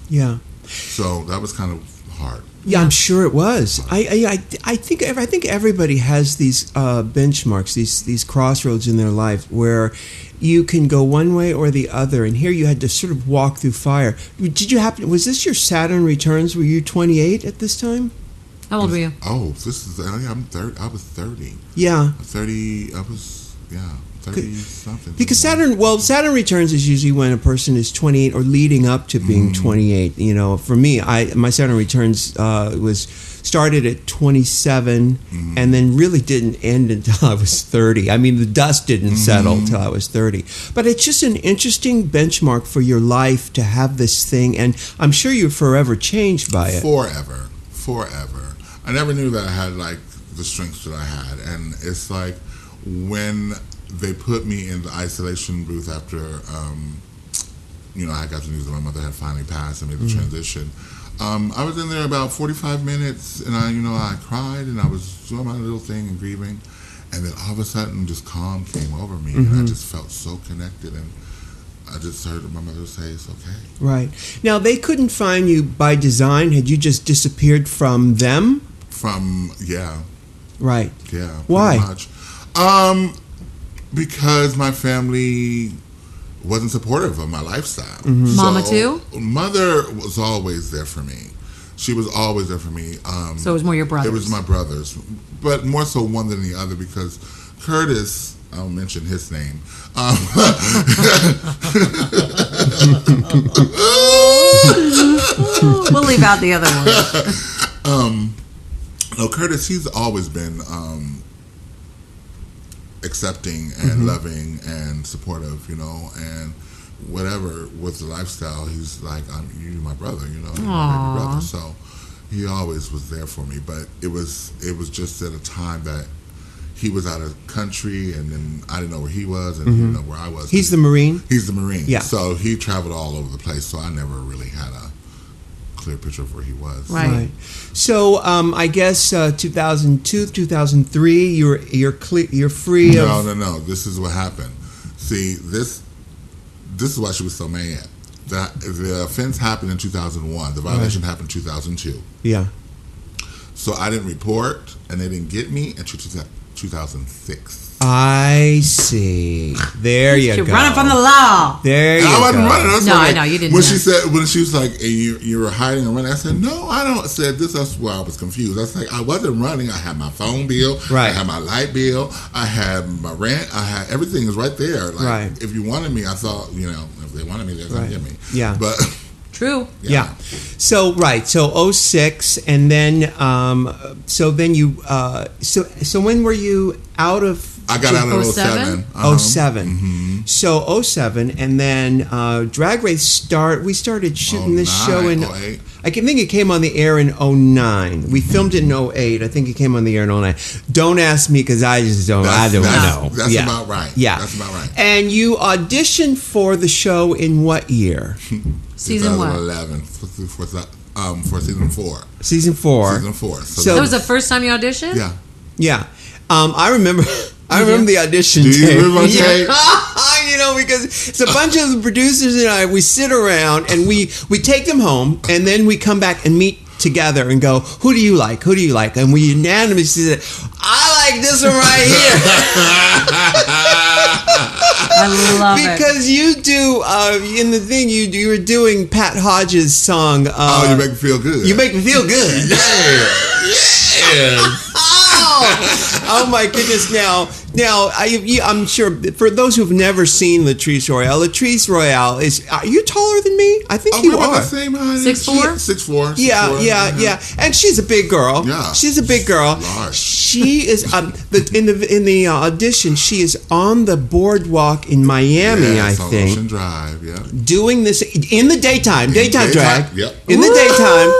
Yeah. So that was kind of hard. Yeah, I'm sure it was. I think everybody has these benchmarks, these crossroads in their life where you can go one way or the other. And here you had to sort of walk through fire. Was this your Saturn returns? Were you 28 at this time? How old were you? Oh, I'm 30. I was 30. Yeah. 30. I was 30-something. Because Saturn Returns is usually when a person is 28 or leading up to being 28. You know, for me, my Saturn Returns was started at 27 and then really didn't end until I was 30. I mean, the dust didn't settle until I was 30. But it's just an interesting benchmark for your life to have this thing, and I'm sure you're forever changed by it. Forever. I never knew that I had like the strengths that I had, and it's like when they put me in the isolation booth after, I got the news that my mother had finally passed and made the transition. I was in there about 45 minutes, and I cried, and I was doing my little thing and grieving, and then all of a sudden, just calm came over me, and I just felt so connected, and I just heard my mother say, "It's okay." Right. Now, they couldn't find you by design. Had you just disappeared from them? Right. Yeah. Why? Much. Because my family wasn't supportive of my lifestyle. Mama too? Mother was always there for me. She was always there for me. So it was more your brothers? It was my brothers. But more so one than the other, because Curtis, I'll mention his name. We'll leave out the other one. No, Curtis, he's always been accepting and loving and supportive, and whatever with the lifestyle, he's like, you're my brother, you're my baby brother. So he always was there for me. But it was just at a time that he was out of country, and then I didn't know where he was, and he didn't know where I was. He's the Marine? He's the Marine. Yeah. So he traveled all over the place, so I never really had a clear picture of where he was. Right. So I guess 2002, 2003, you're free of... No. This is what happened. See, this is why she was so mad. The offense happened in 2001. The violation happened in 2002. Yeah. So I didn't report, and they didn't get me until 2006. I see. There you You're go. running from the law. There you go. I wasn't running. I know you didn't. When she was like, you were hiding and running, I said, no, I don't. I said this. That's why I was confused. I was like, I wasn't running. I had my phone bill. Right. I had my light bill. I had my rent. I had everything is right there. Like, right. If you wanted me, I thought, if they wanted me, they're gonna get me. Yeah. But true. Yeah. So 06, and then so when were you out of? I got out of 07. 07. So 07, and then Drag Race we started shooting this show in 08. I think it came on the air in 09. We filmed it in 08. I think it came on the air in 09. Don't ask me, because I just don't. I don't know. That's about right. Yeah, that's about right. And you auditioned for the show in what year? Season what? 2011 for season 4. Season 4. Season 4. So that was the first time you auditioned? Yeah. Yeah. I remember the audition Do you tape. remember tape? Because it's a bunch of the producers and I, we sit around and we take them home, and then we come back and meet together and go, who do you like? Who do you like? And we unanimously said, I like this one right here. I love it. Because you do, in the thing, you were doing Pat Hodges' song. You make me feel good. You make me feel good. Yeah. Oh my goodness! Now, I'm sure for those who've never seen Latrice Royale is. Are you taller than me? I think you we're are. about the same height. 6'4"? 6'4". Yeah. And she's a big girl. Yeah, she's a big girl. Large. She is in the audition. She is on the boardwalk in Miami. I think. Ocean Drive. Yeah. Doing this in the daytime drag. Yep. In the daytime.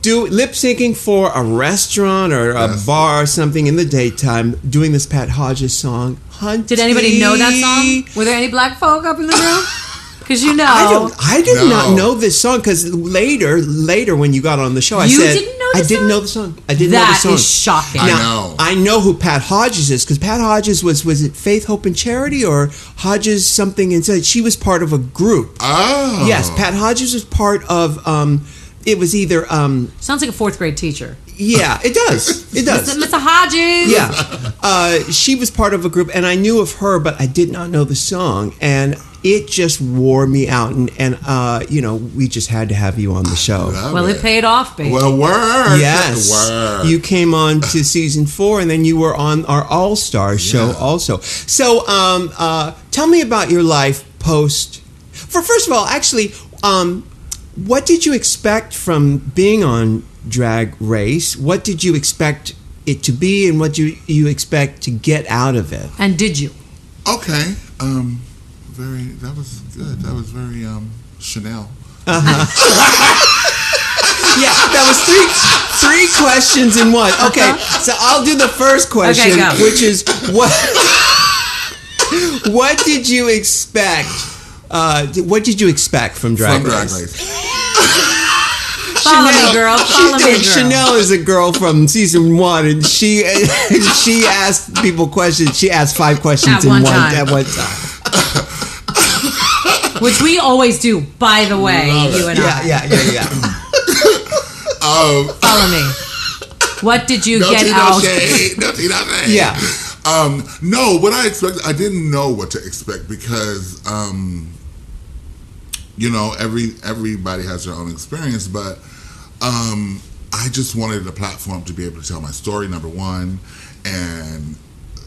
Lip syncing for a restaurant or a bar or something in the daytime, doing this Pat Hodges song. Hunty. Did anybody know that song? Were there any black folk up in the room? Because I did not know this song, because later when you got on the show, I said didn't know I didn't know the song. I didn't know the song. That is shocking. Now, I know who Pat Hodges is, because Pat Hodges was it Faith, Hope, and Charity, or Hodges something? And so she was part of a group. Oh, yes, Pat Hodges was part of. It was either. Sounds like a 4th grade teacher. Yeah, it does. It does. Mr. Hodges. Yeah. She was part of a group, and I knew of her, but I did not know the song. And it just wore me out, and you know, we just had to have you on the show. Well, it paid off, baby. Well, word. Yes, Word. you came on to season 4, and then you were on our All Stars show also. So, tell me about your life post. First of all, actually, what did you expect from being on Drag Race? What did you expect it to be, and what do you expect to get out of it? And did you? Okay. That was good. That was very Chanel. Yeah, that was three questions in one. Okay, so I'll do the first question, which is what did you expect? What did you expect from Drag Race? Follow me, girl. Follow me, girl. Chanel is a girl from season 1, and she asked people questions. She asked 5 questions at one time. Which we always do, by the way, you and I. Yeah. Follow me. What did you get out? Yeah. No, what I expected, I didn't know what to expect because, you know, everybody has their own experience, but I just wanted a platform to be able to tell my story, number one, and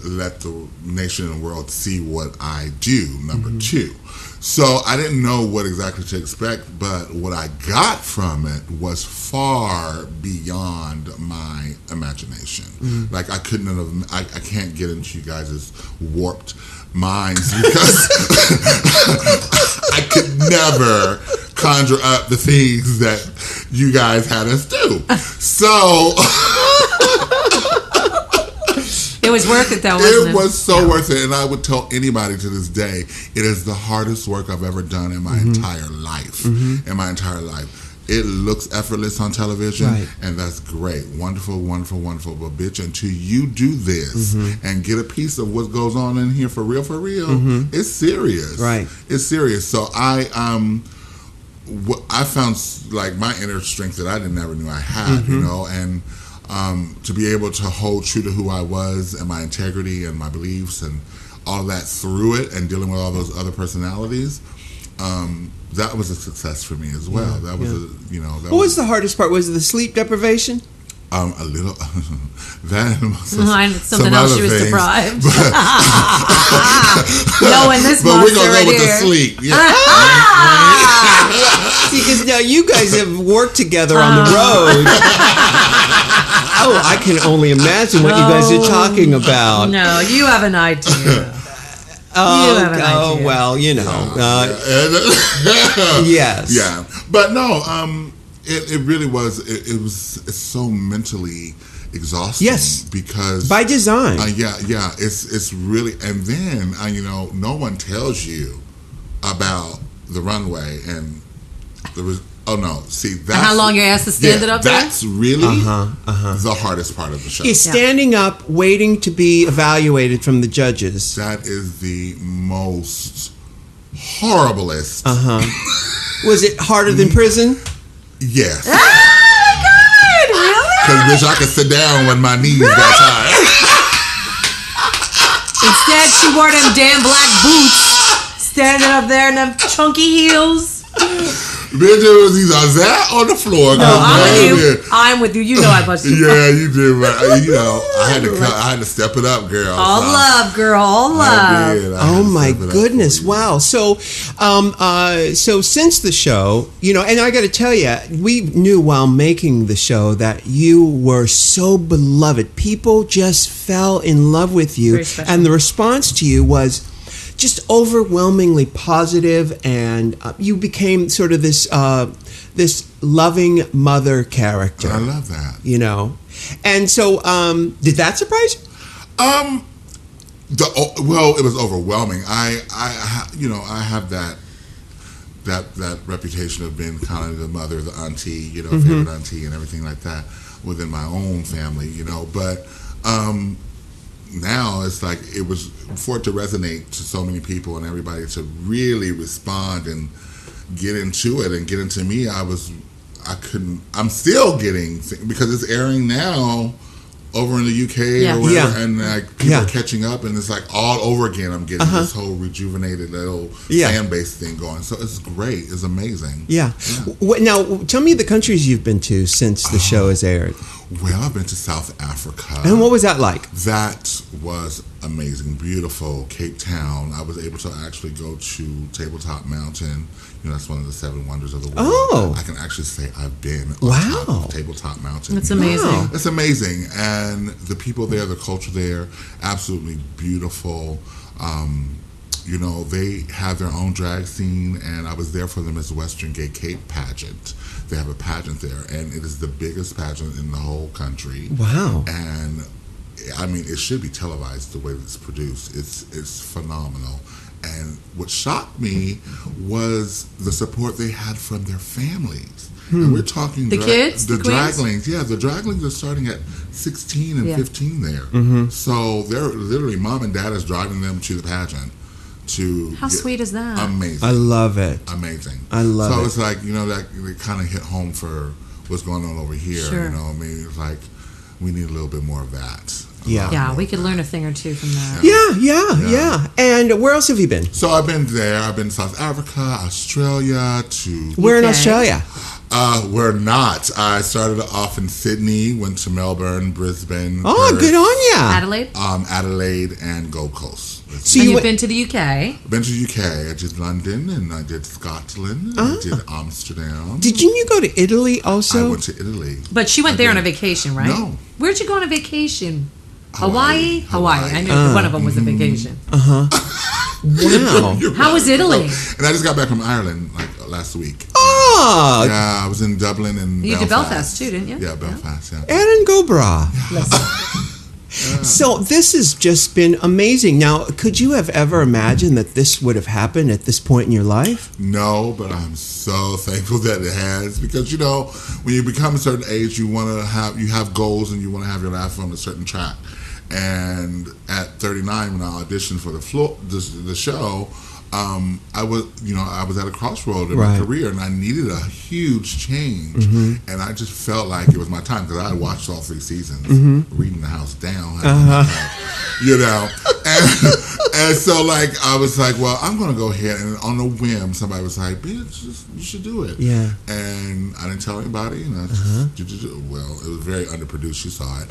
let the nation and world see what I do, number two. So I didn't know what exactly to expect, but what I got from it was far beyond my imagination. Like I couldn't have, I can't get into you guys' warped minds because I could never conjure up the things that you guys had us do. So it was worth it, though, wasn't it? It was so worth it, and I would tell anybody to this day, it is the hardest work I've ever done in my entire life. In my entire life. It looks effortless on television, and that's great. Wonderful, wonderful, wonderful. But bitch, until you do this and get a piece of what goes on in here for real, it's serious. Right. It's serious. So I found like my inner strength that I never knew I had, you know, and to be able to hold true to who I was and my integrity and my beliefs and all that through it and dealing with all those other personalities, that was a success for me as well. That was you know. What was the hardest part? Was it the sleep deprivation? A little. That something else she was things. Deprived. No, in this but we're gonna right go with here. the sleep. Yeah. See, because now you guys have worked together on the road. Oh, I can only imagine what you guys are talking about. No, you have an idea. Oh, well, you know. Yes. Yeah. But no, it really was. It's so mentally exhausting. Yes. Because by design. Yeah. It's really, and then you know, no one tells you about the runway and there was. Oh no! See, that's how long you're asked to stand it up there? That's really the hardest part of the show. Is standing up, waiting to be evaluated from the judges. That is the most horriblest. Was it harder than prison? Yes. Oh my God! Really? Because bitch, I could sit down when my knees got tired. Instead, she wore them damn black boots, standing up there in them chunky heels. Bitch, it was either that on the floor. No, I'm with you. I'm with you. You know I busted you. Yeah, you did. But you know, I had to step it up, girl. All love, girl. All love. Oh my goodness! Wow. So, so since the show, you know, and I got to tell you, we knew while making the show that you were so beloved. People just fell in love with you, and the response to you was just overwhelmingly positive, and you became sort of this this loving mother character. I love that. You know, and so did that surprise you? Well, it was overwhelming. I you know, I have that reputation of being kind of the mother, the auntie, you know, favorite auntie, and everything like that within my own family, you know, but. Now it's like it was for it to resonate to so many people and everybody to really respond and get into it and get into me. I'm still getting, because it's airing now over in the UK Yeah. or whatever, Yeah. and like people Yeah. are catching up, and it's like all over again. I'm getting this whole rejuvenated little Yeah. fan base thing going. So it's great. It's amazing. Yeah. Now, tell me the countries you've been to since the show has aired. Well, I've been to South Africa. And what was that like? That was amazing, beautiful. Cape Town. I was able to actually go to Tabletop Mountain. You know, that's one of the 7 wonders of the world. Oh. I can actually say I've been on Wow. top of Tabletop Mountain. That's amazing. Wow. It's amazing, and the people there, the culture there, absolutely beautiful. You know, they have their own drag scene, and I was there for the Miss Western Gay Cape pageant. They have a pageant there, and it is the biggest pageant in the whole country. Wow. And I mean, it should be televised the way it's produced. It's phenomenal. And what shocked me was the support they had from their families. And we're talking The kids? the The queens? draglings. Yeah, the draglings are starting at 16 and Yeah. 15 there. So they're literally, mom and dad is driving them to the pageant. How sweet is that? Amazing. I love it. Amazing. I love so it. it's like, you know, that it kind of hit home for what's going on over here. Sure. You know, I mean, it's like we need a little bit more of that. Yeah. Yeah, we could learn a thing or two from that. Yeah. And where else have you been? So I've been there. I've been to South Africa, Australia, to... Where in Okay. Australia? We're not. I started off in Sydney, went to Melbourne, Brisbane, Oh, Perth, good on ya. Adelaide? Adelaide, and Gold Coast. So And you you've went, been to the UK. Been to the UK. I did London, and I did Scotland, and I did Amsterdam. didn't you go to Italy I also? went to Italy. But she went I there did. on a vacation, right? No. Where'd you go on a vacation? Hawaii. Hawaii. I knew one of them was a vacation. Wow. You're How was Italy? And I just got back from Ireland like last week. Oh, Yeah, I was in Dublin and You did Belfast. Belfast too, didn't you? Yeah, Belfast. Yeah. Aaron Gobra. So this has just been amazing. Now, could you have ever imagined that this would have happened at this point in your life? No, but I'm so thankful that it has, because you know, when you become a certain age, you have goals and you want to have your life on a certain track. And at 39, when I auditioned for the show, I was at a crossroad in my Right. career, and I needed a huge change. And I just felt like it was my time, because I had watched all 3 seasons, reading the house down, you know. And so, like, I was like, well, I'm going to go ahead. And on a whim, somebody was like, bitch, you should do it. Yeah. And I didn't tell anybody. And I well, it was very underproduced. You saw it.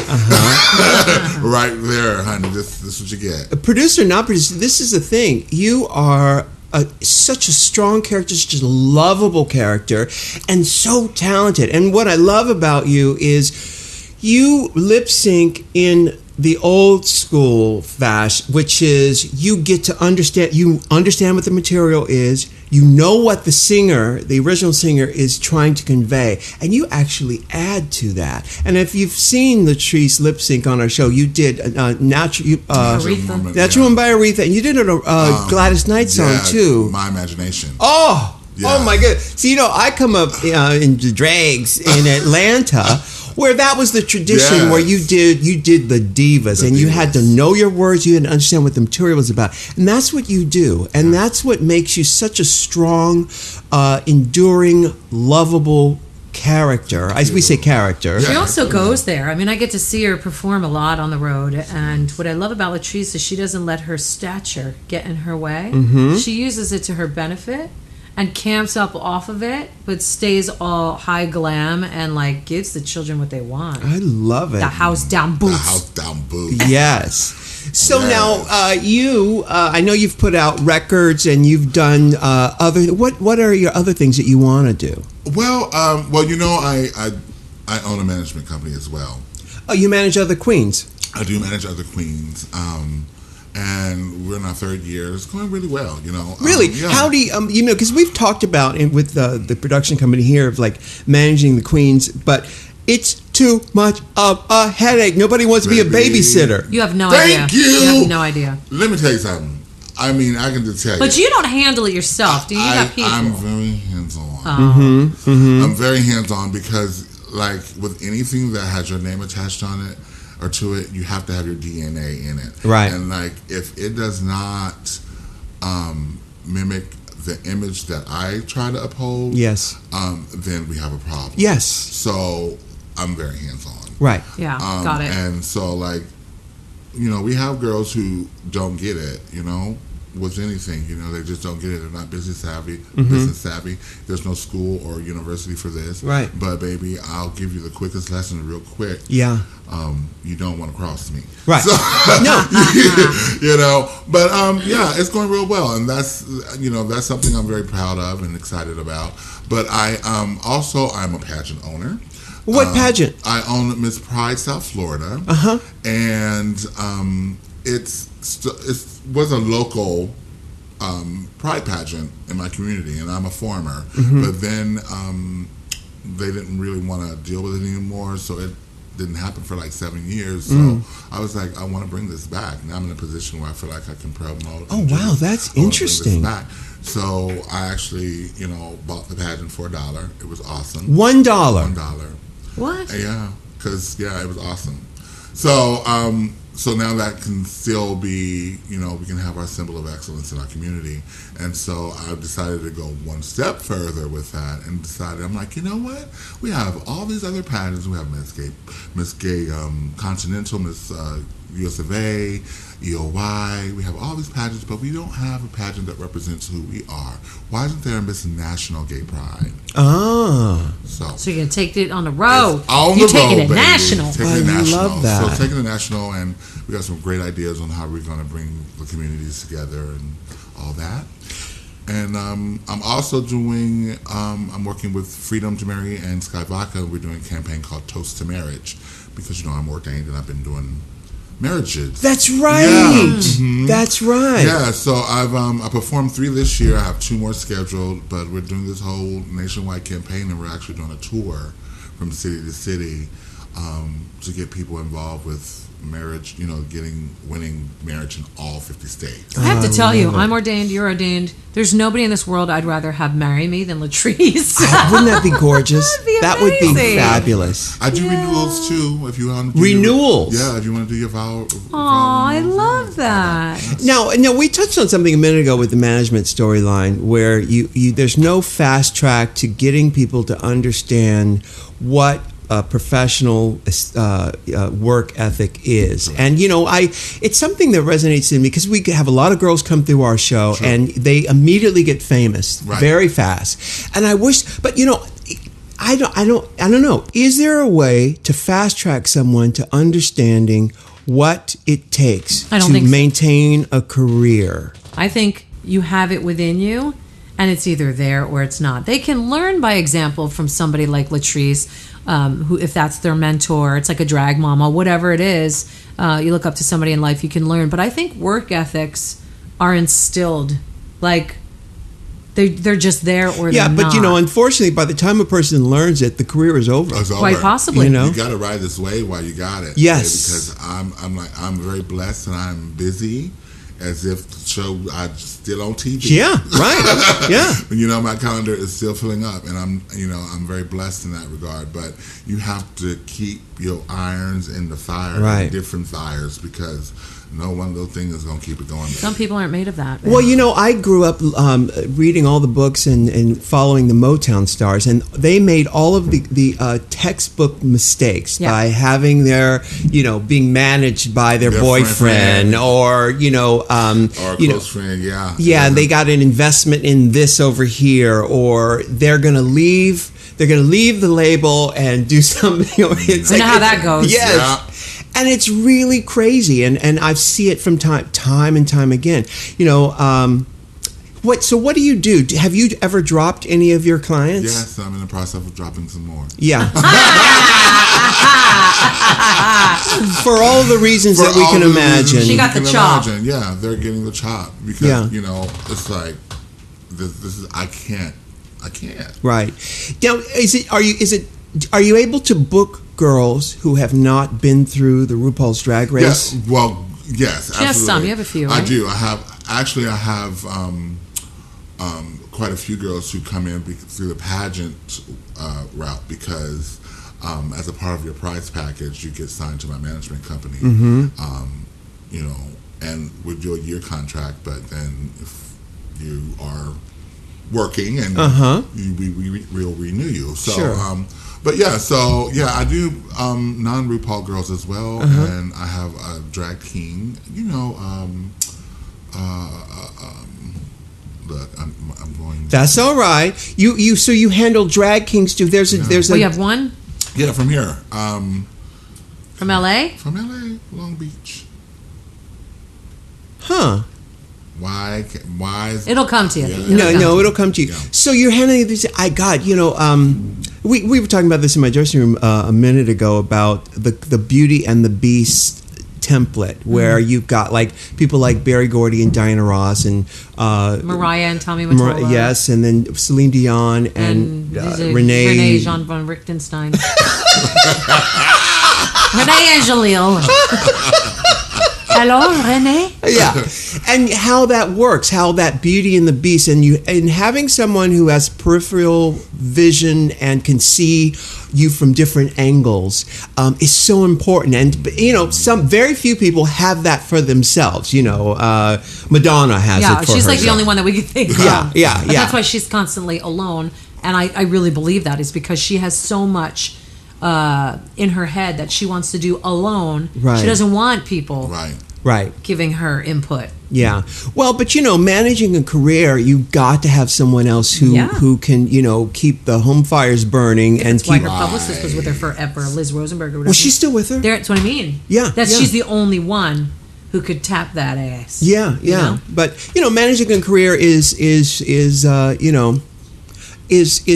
Right there, honey. This is what you get. Producer, not producer. This is the thing. You are such a strong character, such a lovable character, and so talented. And what I love about you is you lip sync in the old school fashion, which is you get to understand. You understand what the material is. You know what the singer, the original singer, is trying to convey, and you actually add to that. And if you've seen Latrice lip sync on our show, you did Natural Aretha. Woman by Aretha, and you did a Gladys Knight song Yeah, too. My Imagination. Oh Yeah. my God! See, you know, I come up in the drags in Atlanta, where that was the tradition, Yes. where you did the divas, and you had to divas. know your words, you had to understand what the material was about, and that's what you do, and that's what makes you such a strong, enduring, lovable character. As we say, character. She also goes there. I mean, I get to see her perform a lot on the road. And what I love about Latrice is she doesn't let her stature get in her way. She uses it to her benefit and camps up off of it, but stays all high glam and like gives the children what they want. I love it. The house down The boots. house down boots. Yes. So Yes. now, I know you've put out records and you've done other. What are your other things that you want to do? Well, you know, I own a management company as well. Oh, you manage other queens. I do manage other queens, and we're in our 3rd year. It's going really well, you know. Really? Yeah. How do you, you know, because we've talked about it with the production company here of like managing the queens, but it's too much of a headache. Nobody wants to be a Baby. babysitter. You have no Thank idea. you. have no idea. Let me tell you something. I mean, I can just tell you. But you don't handle it yourself, do you? You got people. I'm very hands-on. Oh. I'm very hands-on because, like, with anything that has your name attached on it or to it, you have to have your DNA in it. Right. And, like, if it does not mimic the image that I try to uphold, Yes. then we have a problem. Yes. So I'm very hands-on. Right. Yeah, got it. And so, like, you know, we have girls who don't get it, you know, with anything. You know, they just don't get it. They're not business savvy. There's no school or university for this. Right. But, baby, I'll give you the quickest lesson real quick. Yeah. You don't want to cross me. Right. So, No. you know, but, yeah, it's going real well. And that's, you know, that's something I'm very proud of and excited about. But I'm a pageant owner. What pageant? I own Miss Pride South Florida. And it was a local pride pageant in my community, and I'm a farmer. But then they didn't really want to deal with it anymore, so it didn't happen for like 7 years. So I was like, I want to bring this back. Now I'm in a position where I feel like I can promote. Oh, wow, that's interesting. So I actually, you know, bought the pageant for $1. It was awesome. $1. $1. What? Yeah, because it was awesome. So, so now that can still be, you know, we can have our symbol of excellence in our community. And so I decided to go one step further with that and decided, I'm like, you know what? We have all these other pageants. We have Miss Gay Continental, Miss US of A, EOY. We have all these pageants, but we don't have a pageant that represents who we are. Why isn't there a Miss National Gay Pride? So you're gonna take it on the road. You're taking it national. I love that. So taking it national, and we got some great ideas on how we're going to bring the communities together and all that. And I'm also doing, I'm working with Freedom to Marry and Sky Vodka. We're doing a campaign called Toast to Marriage because, you know, I'm ordained and I've been doing marriages. That's right. Yeah. That's right. Yeah, so I performed 3 this year. I have 2 more scheduled, but we're doing this whole nationwide campaign, and we're actually doing a tour from city to city to get people involved with marriage, you know, winning marriage in all 50 states. I have to tell you, I'm ordained, you're ordained. There's nobody in this world I'd rather have marry me than Latrice. Wouldn't that be gorgeous? That'd be that would be amazing. fabulous. I do renewals too, if you want to do Renewals? if you want to do your vow. I love that. Now, we touched on something a minute ago with the management storyline where you there's no fast track to getting people to understand what a professional work ethic is. And, you know, it's something that resonates in me because we have a lot of girls come through our show and they immediately get famous very fast. And I wish, but, you know, I don't know. Is there a way to fast track someone to understanding what it takes to maintain a career? I think you have it within you, and it's either there or it's not. They can learn by example from somebody like Latrice, who, if that's their mentor, it's like a drag mama, whatever it is, you look up to somebody in life, you can learn. But I think work ethics are instilled, like they're just there or they're not. Yeah, but you know, unfortunately, by the time a person learns it, the career is over. It's over. Quite possibly. You know? You got to ride this wave while you got it. Yes. Because I'm very blessed and I'm busy. As if the show I'm still on TV. Yeah, right. Yeah. You know, my calendar is still filling up, and I'm very blessed in that regard. But you have to keep your irons in the fire, different fires, because no one little thing is going to keep it going. Some people aren't made of that. Well, you know, I grew up reading all the books and following the Motown stars, and they made all of the textbook mistakes by having their, you know, being managed by their boyfriend or, you know, or a close friend, and they got an investment in this over here, or they're going to leave the label and do something. You know how that goes. Yes. Yeah. And it's really crazy, and I see it from time and time again. You know, what do you do? Have you ever dropped any of your clients? Yes, I'm in the process of dropping some more. Yeah. For all the reasons that we can imagine. She got the chop. Yeah, they're getting the chop because you know, it's like this is I can't. Right. Now, are you able to book girls who have not been through the RuPaul's Drag Race? Yeah, well, yes, absolutely. You have some. You have a few, right? I do. I have quite a few girls who come in through the pageant route because as a part of your prize package, you get signed to my management company. You know, and we do a year contract, but then if you are working and we'll renew you. So, But yeah, so yeah, I do non-RuPaul girls as well, and I have a drag king. You know, look, I'm going. That's all right. So you handle drag kings too. There's a. We have one. Yeah, from here. From LA. From LA, Long Beach. Huh. Why is It'll come to you. Yeah. No, it'll come to you. Yeah. So you're handling this. We were talking about this in my dressing room a minute ago about the Beauty and the Beast template, where you've got like people like Berry Gordy and Diana Ross and Mariah and Tommy Mottola. Yes, and then Celine Dion and Renee Jean von Richtenstein. Renee Angelil. Hello, Renee. Yeah, and how that works, how that Beauty and the Beast, and having someone who has peripheral vision and can see you from different angles is so important. And some very few people have that for themselves. Madonna has it for she's herself. like the only one that we can think of. Yeah. But that's why she's constantly alone, and I really believe that is because she has so much in her head that she wants to do alone. Right. She doesn't want people. Right. Giving her input. Yeah. Well, but managing a career, you got to have someone else who can, keep the home fires burning and That's why keep. her publicist was with her forever, Liz Rosenberg or whatever. Well, she's still with her. That's what I mean. Yeah. She's the only one who could tap that ass. Yeah. You know? But managing a career is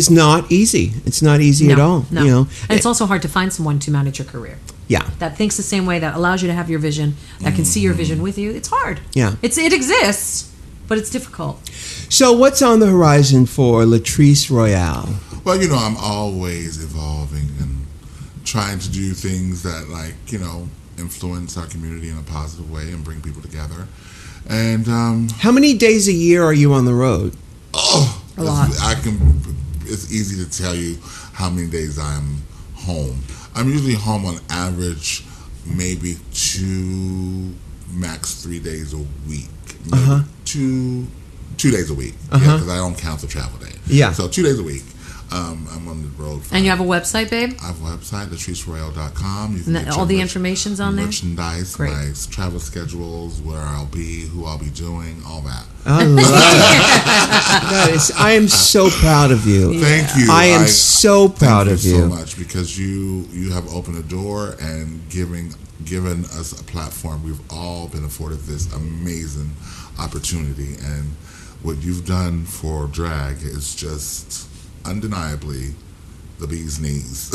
not easy. It's not easy at all. No. And it's also hard to find someone to manage your career. Yeah. That thinks the same way, that allows you to have your vision, that can see your vision with you. It's hard. Yeah. It exists, but it's difficult. So what's on the horizon for Latrice Royale? Well, I'm always evolving and trying to do things that influence our community in a positive way and bring people together. And how many days a year are you on the road? Oh, a lot. It's easy to tell you how many days I'm home. I'm usually home on average maybe 2, max 3 days a week. Maybe 2 days a week. Because I don't count the travel day. Yeah. So 2 days a week. I'm on the road. And you have a website, babe? I have a website, latriceroyale.com. You can get all the information's on there? Merchandise, my travel schedules, where I'll be, who I'll be doing, all that. I love it. I am so proud of you. Thank you. I am so proud of you. Thank you so much, because you have opened a door and given us a platform. We've all been afforded this amazing opportunity, and what you've done for drag is just undeniably the bee's knees.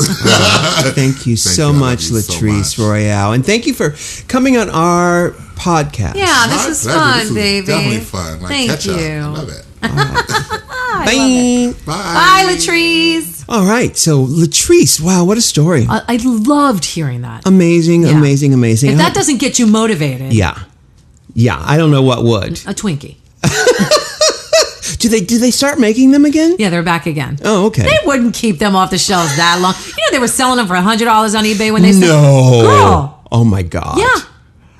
Thank you so much, Latrice Royale. And thank you for coming on our podcast. Yeah, this is fun, baby. Definitely fun. Thank you. I love it. Bye. Bye, Latrice. All right. So, Latrice, wow, what a story. I loved hearing that. Amazing. If that doesn't get you motivated. Yeah, I don't know what would. A Twinkie. Do they start making them again? Yeah, they're back again. Oh, okay. They wouldn't keep them off the shelves that long. They were selling them for $100 on eBay when they said, No. Girl. Oh, my God. Yeah.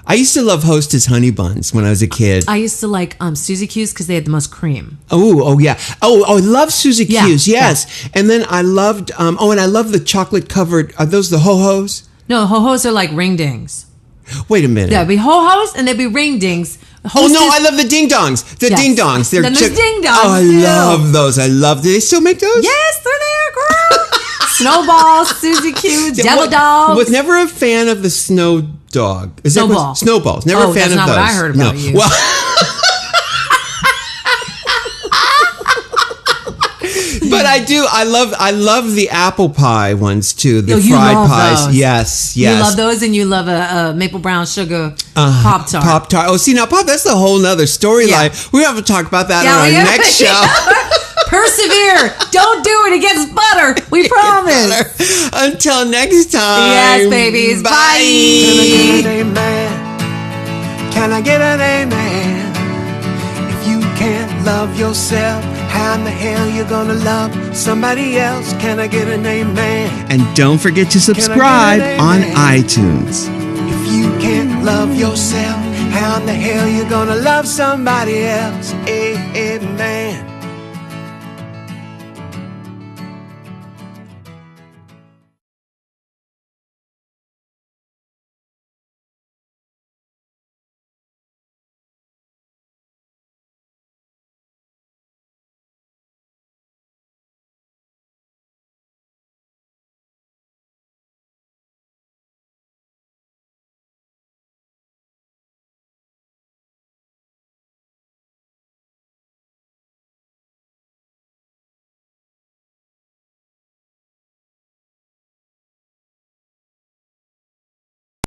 I used to love Hostess honey buns when I was a kid. I used to like Suzy Q's because they had the most cream. Oh yeah. Oh, I love Suzy Q's. Yes. Yeah. And then I loved. And I love the chocolate covered. Are those the ho-hos? No, ho-hos are like ring dings. Wait a minute. There'd be ho-hos and there'd be ring dings. Oh no, I love the ding dongs. The ding dongs. Then there's ding dongs. Oh, I love those. I love. Do they still make those? Yes, they're there, girl. Snowballs, Suzy Q, Devil Dogs. Was never a fan of the snow dog. Snowballs. Never a fan of those. That's not what I heard about you. Well, but I do. I love the apple pie ones too. The fried pies. Those. Yes. You love those, and you love a maple brown sugar Pop-Tart. Pop-Tart. Oh, see now, that's a whole nother storyline. Yeah. We have to talk about that on our next show. Persevere. Don't do it. It gets butter. We promise. Until next time. Yes, babies. Bye. Can I get an amen? If you can't love yourself, how in the hell you gonna love somebody else? Can I get an amen? And don't forget to subscribe on iTunes. If you can't love yourself, how in the hell you gonna love somebody else? Amen.